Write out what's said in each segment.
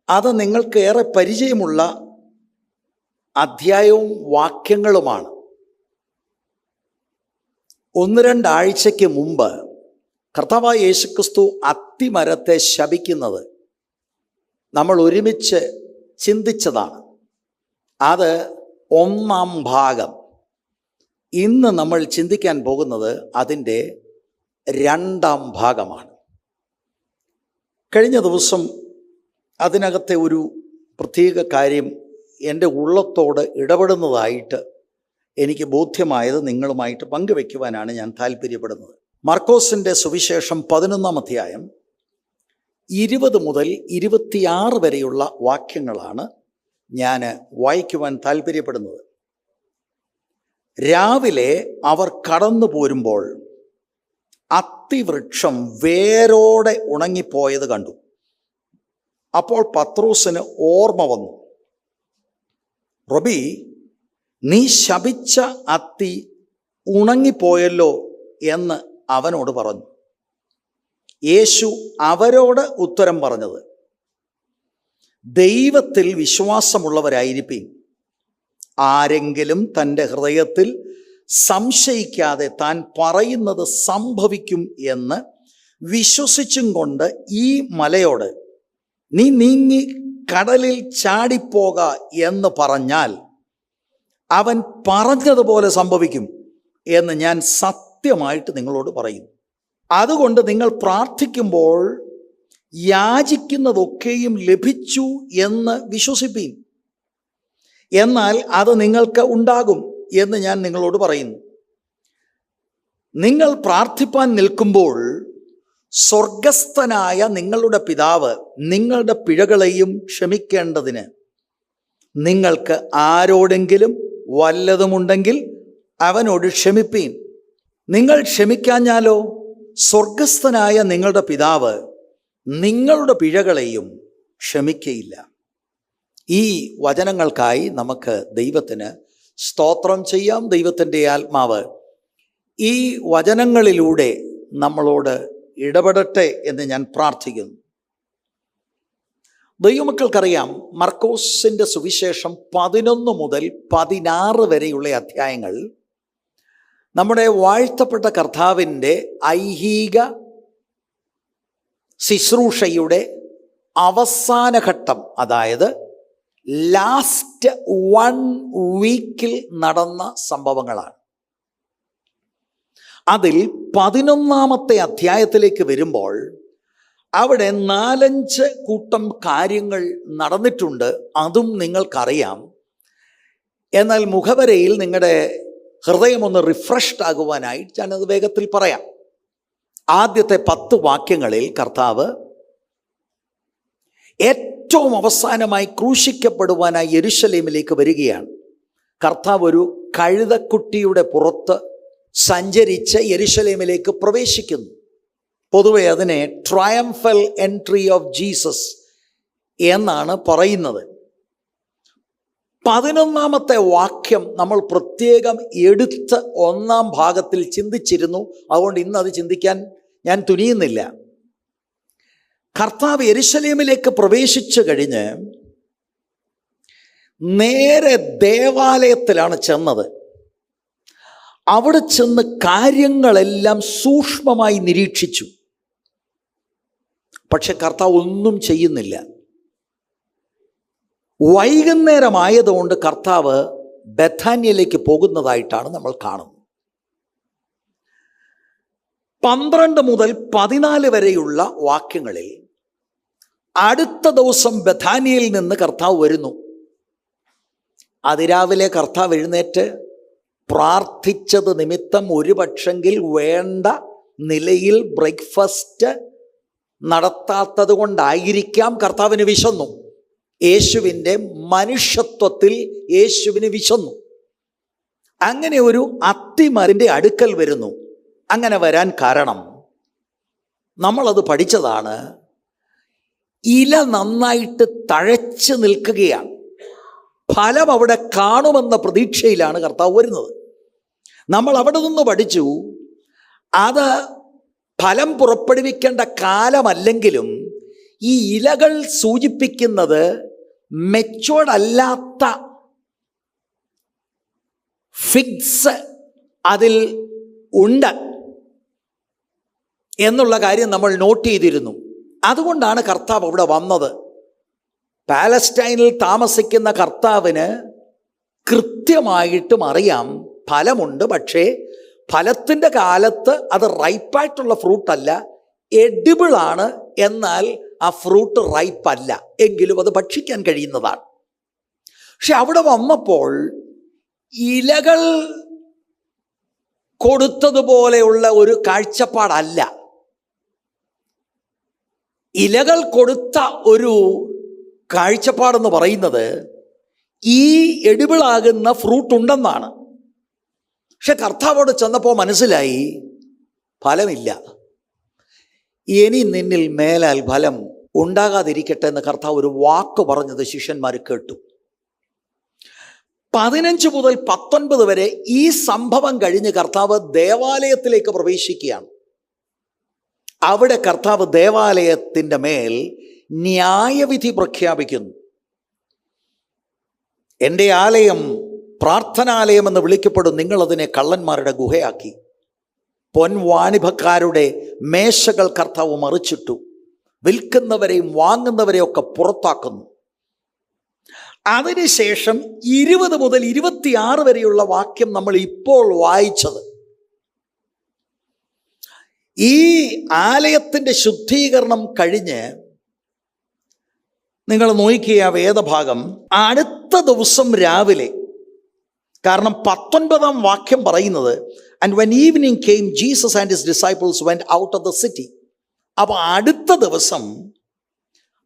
അത് നിങ്ങൾക്ക് ഏറെ പരിചയമുള്ള അധ്യായവും വാക്യങ്ങളുമാണ്. 1-2 ആഴ്ചയ്ക്ക് മുമ്പ് കർത്താവായ യേശുക്രിസ്തു അത്തിമരത്തെ ശപിക്കുന്നത് നമ്മൾ ഒരുമിച്ച് ചിന്തിച്ചതാണ്. അത് 1-ാം ഭാഗം. ഇന്ന് നമ്മൾ ചിന്തിക്കാൻ പോകുന്നത് അതിൻ്റെ 2-ാം ഭാഗമാണ്. കഴിഞ്ഞ ദിവസം അതിനകത്തെ ഒരു പ്രത്യേക കാര്യം എൻ്റെ ഉള്ളത്തോട് ഇടപെടുന്നതായിട്ട് എനിക്ക് ബോധ്യമായത് നിങ്ങളുമായിട്ട് പങ്കുവെക്കുവാനാണ് ഞാൻ താല്പര്യപ്പെടുന്നത്. മർക്കോസിൻ്റെ സുവിശേഷം 11-ാം അധ്യായം 20 മുതൽ 26 വരെയുള്ള വാക്യങ്ങളാണ് ഞാൻ വായിക്കുവാൻ താല്പര്യപ്പെടുന്നത്. രാവിലെ അവർ കടന്നു പോരുമ്പോൾ അത്തിവൃക്ഷം വേരോടെ ഉണങ്ങിപ്പോയത് കണ്ടു. അപ്പോൾ പത്രോസിന് ഓർമ്മ വന്നു. റബി, നീ ശപിച്ച അത്തി ഉണങ്ങിപ്പോയല്ലോ എന്ന് അവനോട് പറഞ്ഞു. യേശു അവരോട് ഉത്തരം പറഞ്ഞത്, ദൈവത്തിൽ വിശ്വാസമുള്ളവരായിരിപ്പീൻ. ആരെങ്കിലും തൻ്റെ ഹൃദയത്തിൽ സംശയിക്കാതെ താൻ പറയുന്നത് സംഭവിക്കും എന്ന് വിശ്വസിച്ചും കൊണ്ട് ഈ മലയോട് നീ നീങ്ങി കടലിൽ ചാടിപ്പോക എന്ന് പറഞ്ഞാൽ അവൻ പറഞ്ഞതുപോലെ സംഭവിക്കും എന്ന് ഞാൻ സത്യമായിട്ട് നിങ്ങളോട് പറയുന്നു. അതുകൊണ്ട് നിങ്ങൾ പ്രാർത്ഥിക്കുമ്പോൾ യാചിക്കുന്നതൊക്കെയും ലഭിച്ചു എന്ന് വിശ്വസിപ്പീൻ. എന്നാൽ അത് നിങ്ങൾക്ക് ഉണ്ടാകും എന്ന് ഞാൻ നിങ്ങളോട് പറയുന്നു. നിങ്ങൾ പ്രാർത്ഥിപ്പാൻ നിൽക്കുമ്പോൾ സ്വർഗസ്ഥനായ നിങ്ങളുടെ പിതാവ് നിങ്ങളുടെ പിഴകളെയും ക്ഷമിക്കേണ്ടതിന് നിങ്ങൾക്ക് ആരോടെങ്കിലും വല്ലതുമുണ്ടെങ്കിൽ അവനോട് ക്ഷമിപ്പീൻ. നിങ്ങൾ ക്ഷമിക്കാഞ്ഞാലോ സ്വർഗസ്ഥനായ നിങ്ങളുടെ പിതാവ് നിങ്ങളുടെ പിഴകളെയും ക്ഷമിക്കയില്ല. ഈ വചനങ്ങൾക്കായി നമുക്ക് ദൈവത്തിന് സ്തോത്രം ചെയ്യാം. ദൈവത്തിൻ്റെ ആത്മാവ് ഈ വചനങ്ങളിലൂടെ നമ്മളോട് ഇടപെടട്ടെ എന്ന് ഞാൻ പ്രാർത്ഥിക്കുന്നു. ദൈവമക്കൾക്കറിയാം, മർക്കോസിൻ്റെ സുവിശേഷം 11 മുതൽ 16 വരെയുള്ള അധ്യായങ്ങൾ നമ്മുടെ വാഴ്ത്തപ്പെട്ട കർത്താവിൻ്റെ ഐഹിക ശുശ്രൂഷയുടെ അവസാന ഘട്ടം, അതായത് ലാസ്റ്റ് 1 വീക്കിൽ നടന്ന സംഭവങ്ങളാണ്. അതിൽ 11-ാമത്തെ അധ്യായത്തിലേക്ക് വരുമ്പോൾ അവിടെ 4-5 കൂട്ടം കാര്യങ്ങൾ നടന്നിട്ടുണ്ട്. അതും നിങ്ങൾക്കറിയാം. എന്നാൽ മുഖവരയിൽ നിങ്ങളുടെ ഹൃദയം ഒന്ന് റിഫ്രഷ്ഡ് ആകുവാനായി ഞാനത് വേഗത്തിൽ പറയാം. ആദ്യത്തെ 10 വാക്യങ്ങളിൽ കർത്താവ് ഏറ്റവും അവസാനമായി ക്രൂശിക്കപ്പെടുവാനായി യെരുശലേമിലേക്ക് വരികയാണ്. കർത്താവ് ഒരു കഴുതക്കുട്ടിയുടെ പുറത്ത് സഞ്ചരിച്ച് യെരുശലേമിലേക്ക് പ്രവേശിക്കുന്നു. പൊതുവെ അതിനെ ട്രയംഫൽ എൻട്രി ഓഫ് ജീസസ് എന്നാണ് പറയുന്നത്. 11-ാമത്തെ വാക്യം നമ്മൾ പ്രത്യേകം എടുത്ത് 1-ാം ഭാഗത്തിൽ ചിന്തിച്ചിരുന്നു. അതുകൊണ്ട് ഇന്ന് അത് ചിന്തിക്കാൻ ഞാൻ തുനിയുന്നില്ല. കർത്താവ് യെരുശലേമിലേക്ക് പ്രവേശിച്ചു കഴിഞ്ഞ് നേരെ ദേവാലയത്തിലാണ് ചെന്നത്. അവിടെ ചെന്ന് കാര്യങ്ങളെല്ലാം സൂക്ഷ്മമായി നിരീക്ഷിച്ചു. പക്ഷെ കർത്താവ് ഒന്നും ചെയ്യുന്നില്ല. വൈകുന്നേരമായതുകൊണ്ട് കർത്താവ് ബഥാന്യയിലേക്ക് പോകുന്നതായിട്ടാണ് നമ്മൾ കാണുന്നത്. 12 മുതൽ 14 വരെയുള്ള വാക്യങ്ങളിൽ അടുത്ത ദിവസം ബഥാന്യയിൽ നിന്ന് കർത്താവ് വരുന്നു. അതിരാവിലെ കർത്താവ് എഴുന്നേറ്റ് പ്രാർത്ഥിച്ചത് നിമിത്തം ഒരു പക്ഷെങ്കിൽ വേണ്ട നിലയിൽ ബ്രേക്ക്ഫാസ്റ്റ് നടത്താത്തത് കൊണ്ടായിരിക്കാം കർത്താവിന് വിശന്നു. യേശുവിൻ്റെ മനുഷ്യത്വത്തിൽ യേശുവിന് വിശന്നു. അങ്ങനെ ഒരു അത്തിമരത്തിൻ്റെ അടുക്കൽ വരുന്നു. അങ്ങനെ വരാൻ കാരണം നമ്മളത് പഠിച്ചതാണ്. ഇല നന്നായിട്ട് തഴച്ച് നിൽക്കുകയാണ്. ഫലം അവിടെ കാണുമെന്ന പ്രതീക്ഷയിലാണ് കർത്താവ് വരുന്നത്. നമ്മൾ അവിടെ നിന്ന് പഠിച്ചു, അത് ഫലം പുറപ്പെടുവിക്കേണ്ട കാലമല്ലെങ്കിലും ഈ ഇലകൾ സൂചിപ്പിക്കുന്നത് മെച്ചോർഡ് അല്ലാത്ത ഫിഗ്സ് അതിൽ ഉണ്ട് എന്നുള്ള കാര്യം നമ്മൾ നോട്ട് ചെയ്തിരുന്നു. അതുകൊണ്ടാണ് കർത്താവ് അവിടെ വന്നത്. പാലസ്റ്റൈനിൽ താമസിക്കുന്ന കർത്താവിന് കൃത്യമായിട്ടും അറിയാം ഫലമുണ്ട്, പക്ഷേ ഫലത്തിൻ്റെ കാലത്ത് അത് റൈപ്പായിട്ടുള്ള ഫ്രൂട്ടല്ല, എഡിബിളാണ്. എന്നാൽ ആ ഫ്രൂട്ട് റൈപ്പല്ല, എങ്കിലും അത് ഭക്ഷിക്കാൻ കഴിയുന്നതാണ്. പക്ഷെ അവിടെ വന്നപ്പോൾ ഇലകൾ കൊടുത്തതുപോലെയുള്ള ഒരു കാഴ്ചപ്പാടല്ല. ഇലകൾ കൊടുത്ത ഒരു കാഴ്ചപ്പാടെന്ന് പറയുന്നത് ഈ എഡിബിളാകുന്ന ഫ്രൂട്ട് ഉണ്ടെന്നാണ്. പക്ഷെ കർത്താവോട് ചെന്നപ്പോൾ മനസ്സിലായി ഫലമില്ല. ഇനി നിന്നിൽ മേലാൽ ഫലം ഉണ്ടാകാതിരിക്കട്ടെ എന്ന് കർത്താവ് ഒരു വാക്ക് പറഞ്ഞത് ശിഷ്യന്മാർ കേട്ടു. 15 മുതൽ 19 വരെ ഈ സംഭവം കഴിഞ്ഞ് കർത്താവ് ദേവാലയത്തിലേക്ക് പ്രവേശിക്കുകയാണ്. അവിടെ കർത്താവ് ദേവാലയത്തിൻ്റെ മേൽ ന്യായവിധി പ്രഖ്യാപിക്കുന്നു. എൻ്റെ ആലയം പ്രാർത്ഥനാലയം എന്ന് വിളിക്കപ്പെടും, നിങ്ങളതിനെ കള്ളന്മാരുടെ ഗുഹയാക്കി. പൊൻവാണിഭക്കാരുടെ മേശകൾ കർത്താവ് മറിച്ചിട്ടു, വിൽക്കുന്നവരെയും വാങ്ങുന്നവരെയും ഒക്കെ പുറത്താക്കുന്നു. അതിനുശേഷം 20 മുതൽ 26 വരെയുള്ള വാക്യം നമ്മൾ ഇപ്പോൾ വായിച്ചത്. ഈ ആലയത്തിൻ്റെ ശുദ്ധീകരണം കഴിഞ്ഞ് നിങ്ങൾ നോക്കിയ വേദഭാഗം അടുത്ത ദിവസം രാവിലെ, കാരണം 19-ാം വാക്യം പറയുന്നത് and when evening came Jesus and his disciples went out of the city. അപ്പോൾ അടുത്ത ദിവസം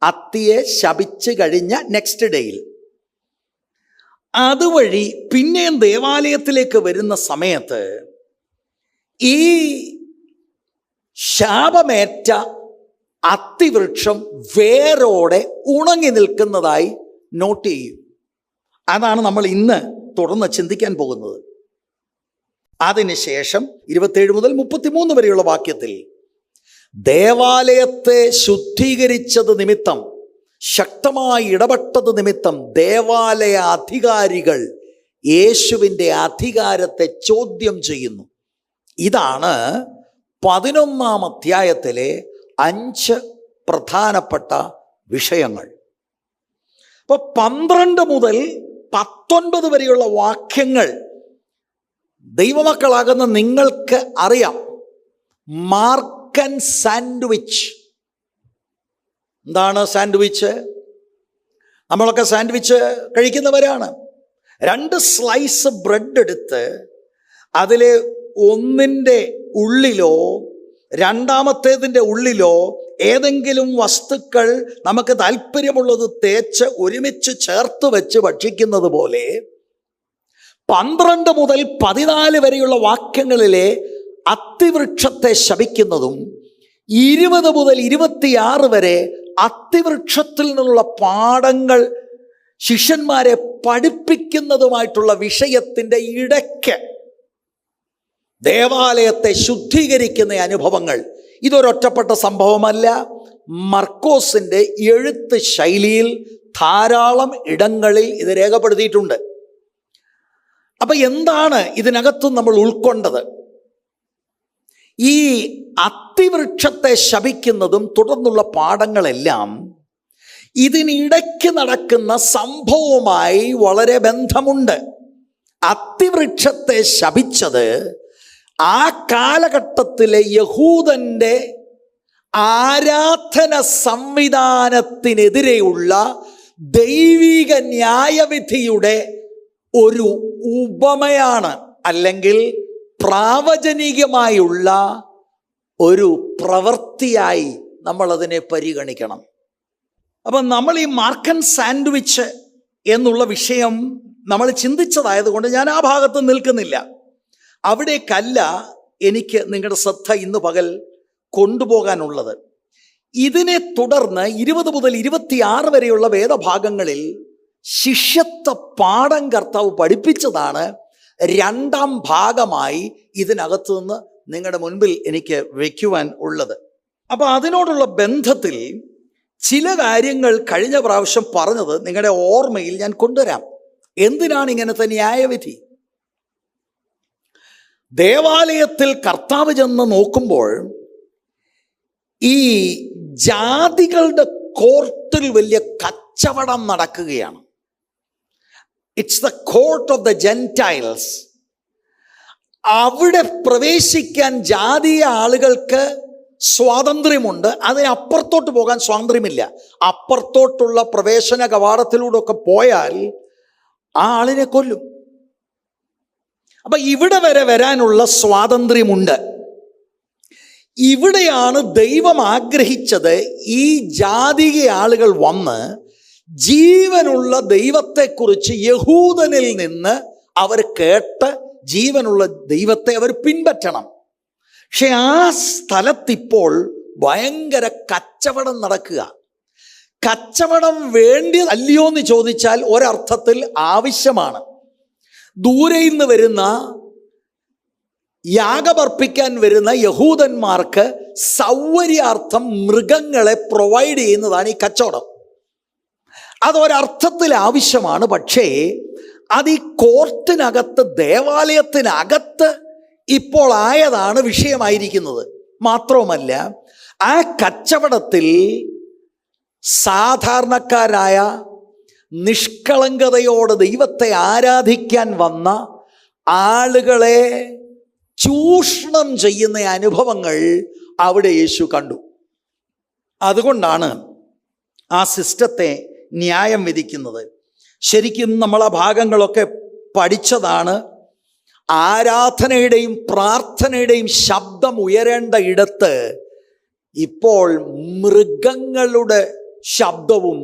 അത്തിയെ ശപിച്ച് കഴിഞ്ഞ നെക്സ്റ്റ് ഡേയിൽ അതുവഴി പിന്നെയും ദേവാലയത്തിലേക്ക് വരുന്ന സമയത്ത് ഈ ശാപമേറ്റ അത്തിവൃക്ഷം വേരോടെ ഉണങ്ങി നിൽക്കുന്നതായി നോട്ട് ചെയ്യും. അതാണ് നമ്മൾ ഇന്ന് തുടർന്ന് ചിന്തിക്കാൻ പോകുന്നത്. അതിനുശേഷം 27 മുതൽ 33 വരെയുള്ള വാക്യത്തിൽ ദേവാലയത്തെ ശുദ്ധീകരിച്ചത് നിമിത്തം, ശക്തമായി ഇടപെട്ടത് നിമിത്തം ദേവാലയ അധികാരികൾ യേശുവിൻ്റെ അധികാരത്തെ ചോദ്യം ചെയ്യുന്നു. ഇതാണ് 11-ാം അധ്യായത്തിലെ 5 പ്രധാനപ്പെട്ട വിഷയങ്ങൾ. അപ്പോൾ 12 മുതൽ 19 വരെയുള്ള വാക്യങ്ങൾ ദൈവമക്കളാകുന്ന നിങ്ങൾക്ക് അറിയാം. മാർക്കൻ സാൻഡ്വിച്ച്. എന്താണ് സാൻഡ്വിച്ച്? നമ്മളൊക്കെ സാൻഡ്വിച്ച് കഴിക്കുന്നവരാണ്. 2 സ്ലൈസ് ബ്രെഡ് എടുത്ത് അതിൽ ഒന്നിൻ്റെ ഉള്ളിലോ രണ്ടാമത്തേതിൻ്റെ ഉള്ളിലോ ഏതെങ്കിലും വസ്തുക്കൾ നമുക്ക് താല്പര്യമുള്ളത് തേച്ച് ഒരുമിച്ച് ചേർത്ത് വെച്ച് ഭക്ഷിക്കുന്നത് പോലെ 12 മുതൽ 14 വരെയുള്ള വാക്യങ്ങളിലെ അത്തിവൃക്ഷത്തെ ശപിക്കുന്നതും 20 മുതൽ 26 വരെ അത്തിവൃക്ഷത്തിൽ നിന്നുള്ള പാഠങ്ങൾ ശിഷ്യന്മാരെ പഠിപ്പിക്കുന്നതുമായിട്ടുള്ള വിഷയത്തിൻ്റെ ഇടയ്ക്ക് ദേവാലയത്തെ ശുദ്ധീകരിക്കുന്ന അനുഭവങ്ങൾ. ഇതൊരൊറ്റപ്പെട്ട സംഭവമല്ല. മർക്കോസിൻ്റെ എഴുത്ത് ശൈലിയിൽ ധാരാളം ഇടങ്ങളിൽ ഇത് രേഖപ്പെടുത്തിയിട്ടുണ്ട്. അപ്പം എന്താണ് ഇതിനകത്ത് നമ്മൾ ഉൾക്കൊണ്ടത്? ഈ അത്തിവൃക്ഷത്തെ ശപിക്കുന്നതും തുടർന്നുള്ള പാഠങ്ങളെല്ലാം ഇതിനിടയ്ക്ക് നടക്കുന്ന സംഭവവുമായി വളരെ ബന്ധമുണ്ട്. അത്തിവൃക്ഷത്തെ ശപിച്ചത് ആ കാലഘട്ടത്തിലെ യഹൂദൻ്റെ ആരാധന സംവിധാനത്തിനെതിരെയുള്ള ദൈവിക ന്യായവിധിയുടെ ഒരു ഉപമയാണ്, അല്ലെങ്കിൽ പ്രാവചനികമായുള്ള ഒരു പ്രവൃത്തിയായി നമ്മളതിനെ പരിഗണിക്കണം. അപ്പം നമ്മൾ ഈ മാർക്കൻ സാൻഡ്വിച്ച് എന്നുള്ള വിഷയം നമ്മൾ ചിന്തിച്ചതായതുകൊണ്ട് ഞാൻ ആ ഭാഗത്ത് നിൽക്കുന്നില്ല. അവിടേക്കല്ല എനിക്ക് നിങ്ങളുടെ ശ്രദ്ധ ഇന്ന് പകൽ കൊണ്ടുപോകാനുള്ളത്. ഇതിനെ തുടർന്ന് 20 മുതൽ 26 വരെയുള്ള വേദഭാഗങ്ങളിൽ ശിഷ്യത്വ പാഠം കർത്താവ് പഠിപ്പിച്ചതാണ് 2ാം ഭാഗമായി ഇതിനകത്തു നിന്ന് നിങ്ങളുടെ മുൻപിൽ എനിക്ക് വയ്ക്കുവാൻ ഉള്ളത്. അപ്പോൾ അതിനോടുള്ള ബന്ധത്തിൽ ചില കാര്യങ്ങൾ കഴിഞ്ഞ പ്രാവശ്യം പറഞ്ഞത് നിങ്ങളുടെ ഓർമ്മയിൽ ഞാൻ കൊണ്ടുവരാം. എന്തിനാണ് ഇങ്ങനത്തെ ന്യായവിധി? ദേവാലയത്തിൽ കർത്താവ് ചെന്ന് നോക്കുമ്പോൾ ഈ ജാതികളുടെ കോർട്ടിൽ വലിയ കച്ചവടം നടക്കുകയാണ്. It's the court of the Gentiles. അവിടെ പ്രവേശിക്കാൻ ജാതീയ ആളുകൾക്ക് സ്വാതന്ത്ര്യമുണ്ട്, അതിനപ്പുറത്തോട്ട് പോകാൻ സ്വാതന്ത്ര്യമില്ല. അപ്പുറത്തോട്ടുള്ള പ്രവേശന കവാടത്തിലൂടെ ഒക്കെ പോയാൽ ആ ആളിനെ കൊല്ലും. അപ്പൊ ഇവിടെ വരെ വരാനുള്ള സ്വാതന്ത്ര്യമുണ്ട്. ഇവിടെയാണ് ദൈവം ആഗ്രഹിച്ചത് ഈ ജാതിക ആളുകൾ വന്ന് ജീവനുള്ള ദൈവത്തെക്കുറിച്ച് യഹൂദനിൽ നിന്ന് അവർ കേട്ട് ജീവനുള്ള ദൈവത്തെ അവർ പിൻപറ്റണം. പക്ഷെ ആ സ്ഥലത്തിപ്പോൾ ഭയങ്കര കച്ചവടം നടക്കുക. കച്ചവടം വേണ്ടി അല്ലയോ എന്ന് ചോദിച്ചാൽ ഒരർത്ഥത്തിൽ ആവശ്യമാണ്. ദൂരെ നിന്ന് വരുന്ന യാഗമർപ്പിക്കാൻ വരുന്ന യഹൂദന്മാർക്ക് സൗകര്യാർത്ഥം മൃഗങ്ങളെ പ്രൊവൈഡ് ചെയ്യുന്നതാണ് ഈ കച്ചവടം. അതൊരർത്ഥത്തിൽ ആവശ്യമാണ്. പക്ഷേ അത് ഈ കോർട്ടിനകത്ത്, ദേവാലയത്തിനകത്ത് ഇപ്പോൾ ആയതാണ് വിഷയമായിരിക്കുന്നത്. മാത്രവുമല്ല, ആ കച്ചവടത്തിൽ സാധാരണക്കാരായ നിഷ്കളങ്കതയോടെ ദൈവത്തെ ആരാധിക്കാൻ വന്ന ആളുകളെ ചൂഷണം ചെയ്യുന്ന അനുഭവങ്ങൾ അവിടെ യേശു കണ്ടു. അതുകൊണ്ടാണ് ആ സിസ്റ്റത്തെ ന്യായം വിധിക്കുന്നത്. ശരിക്കും നമ്മൾ ആ ഭാഗങ്ങളൊക്കെ പഠിച്ചതാണ്. ആരാധനയുടെയും പ്രാർത്ഥനയുടെയും ശബ്ദം ഉയരേണ്ട ഇടത്ത് ഇപ്പോൾ മൃഗങ്ങളുടെ ശബ്ദവും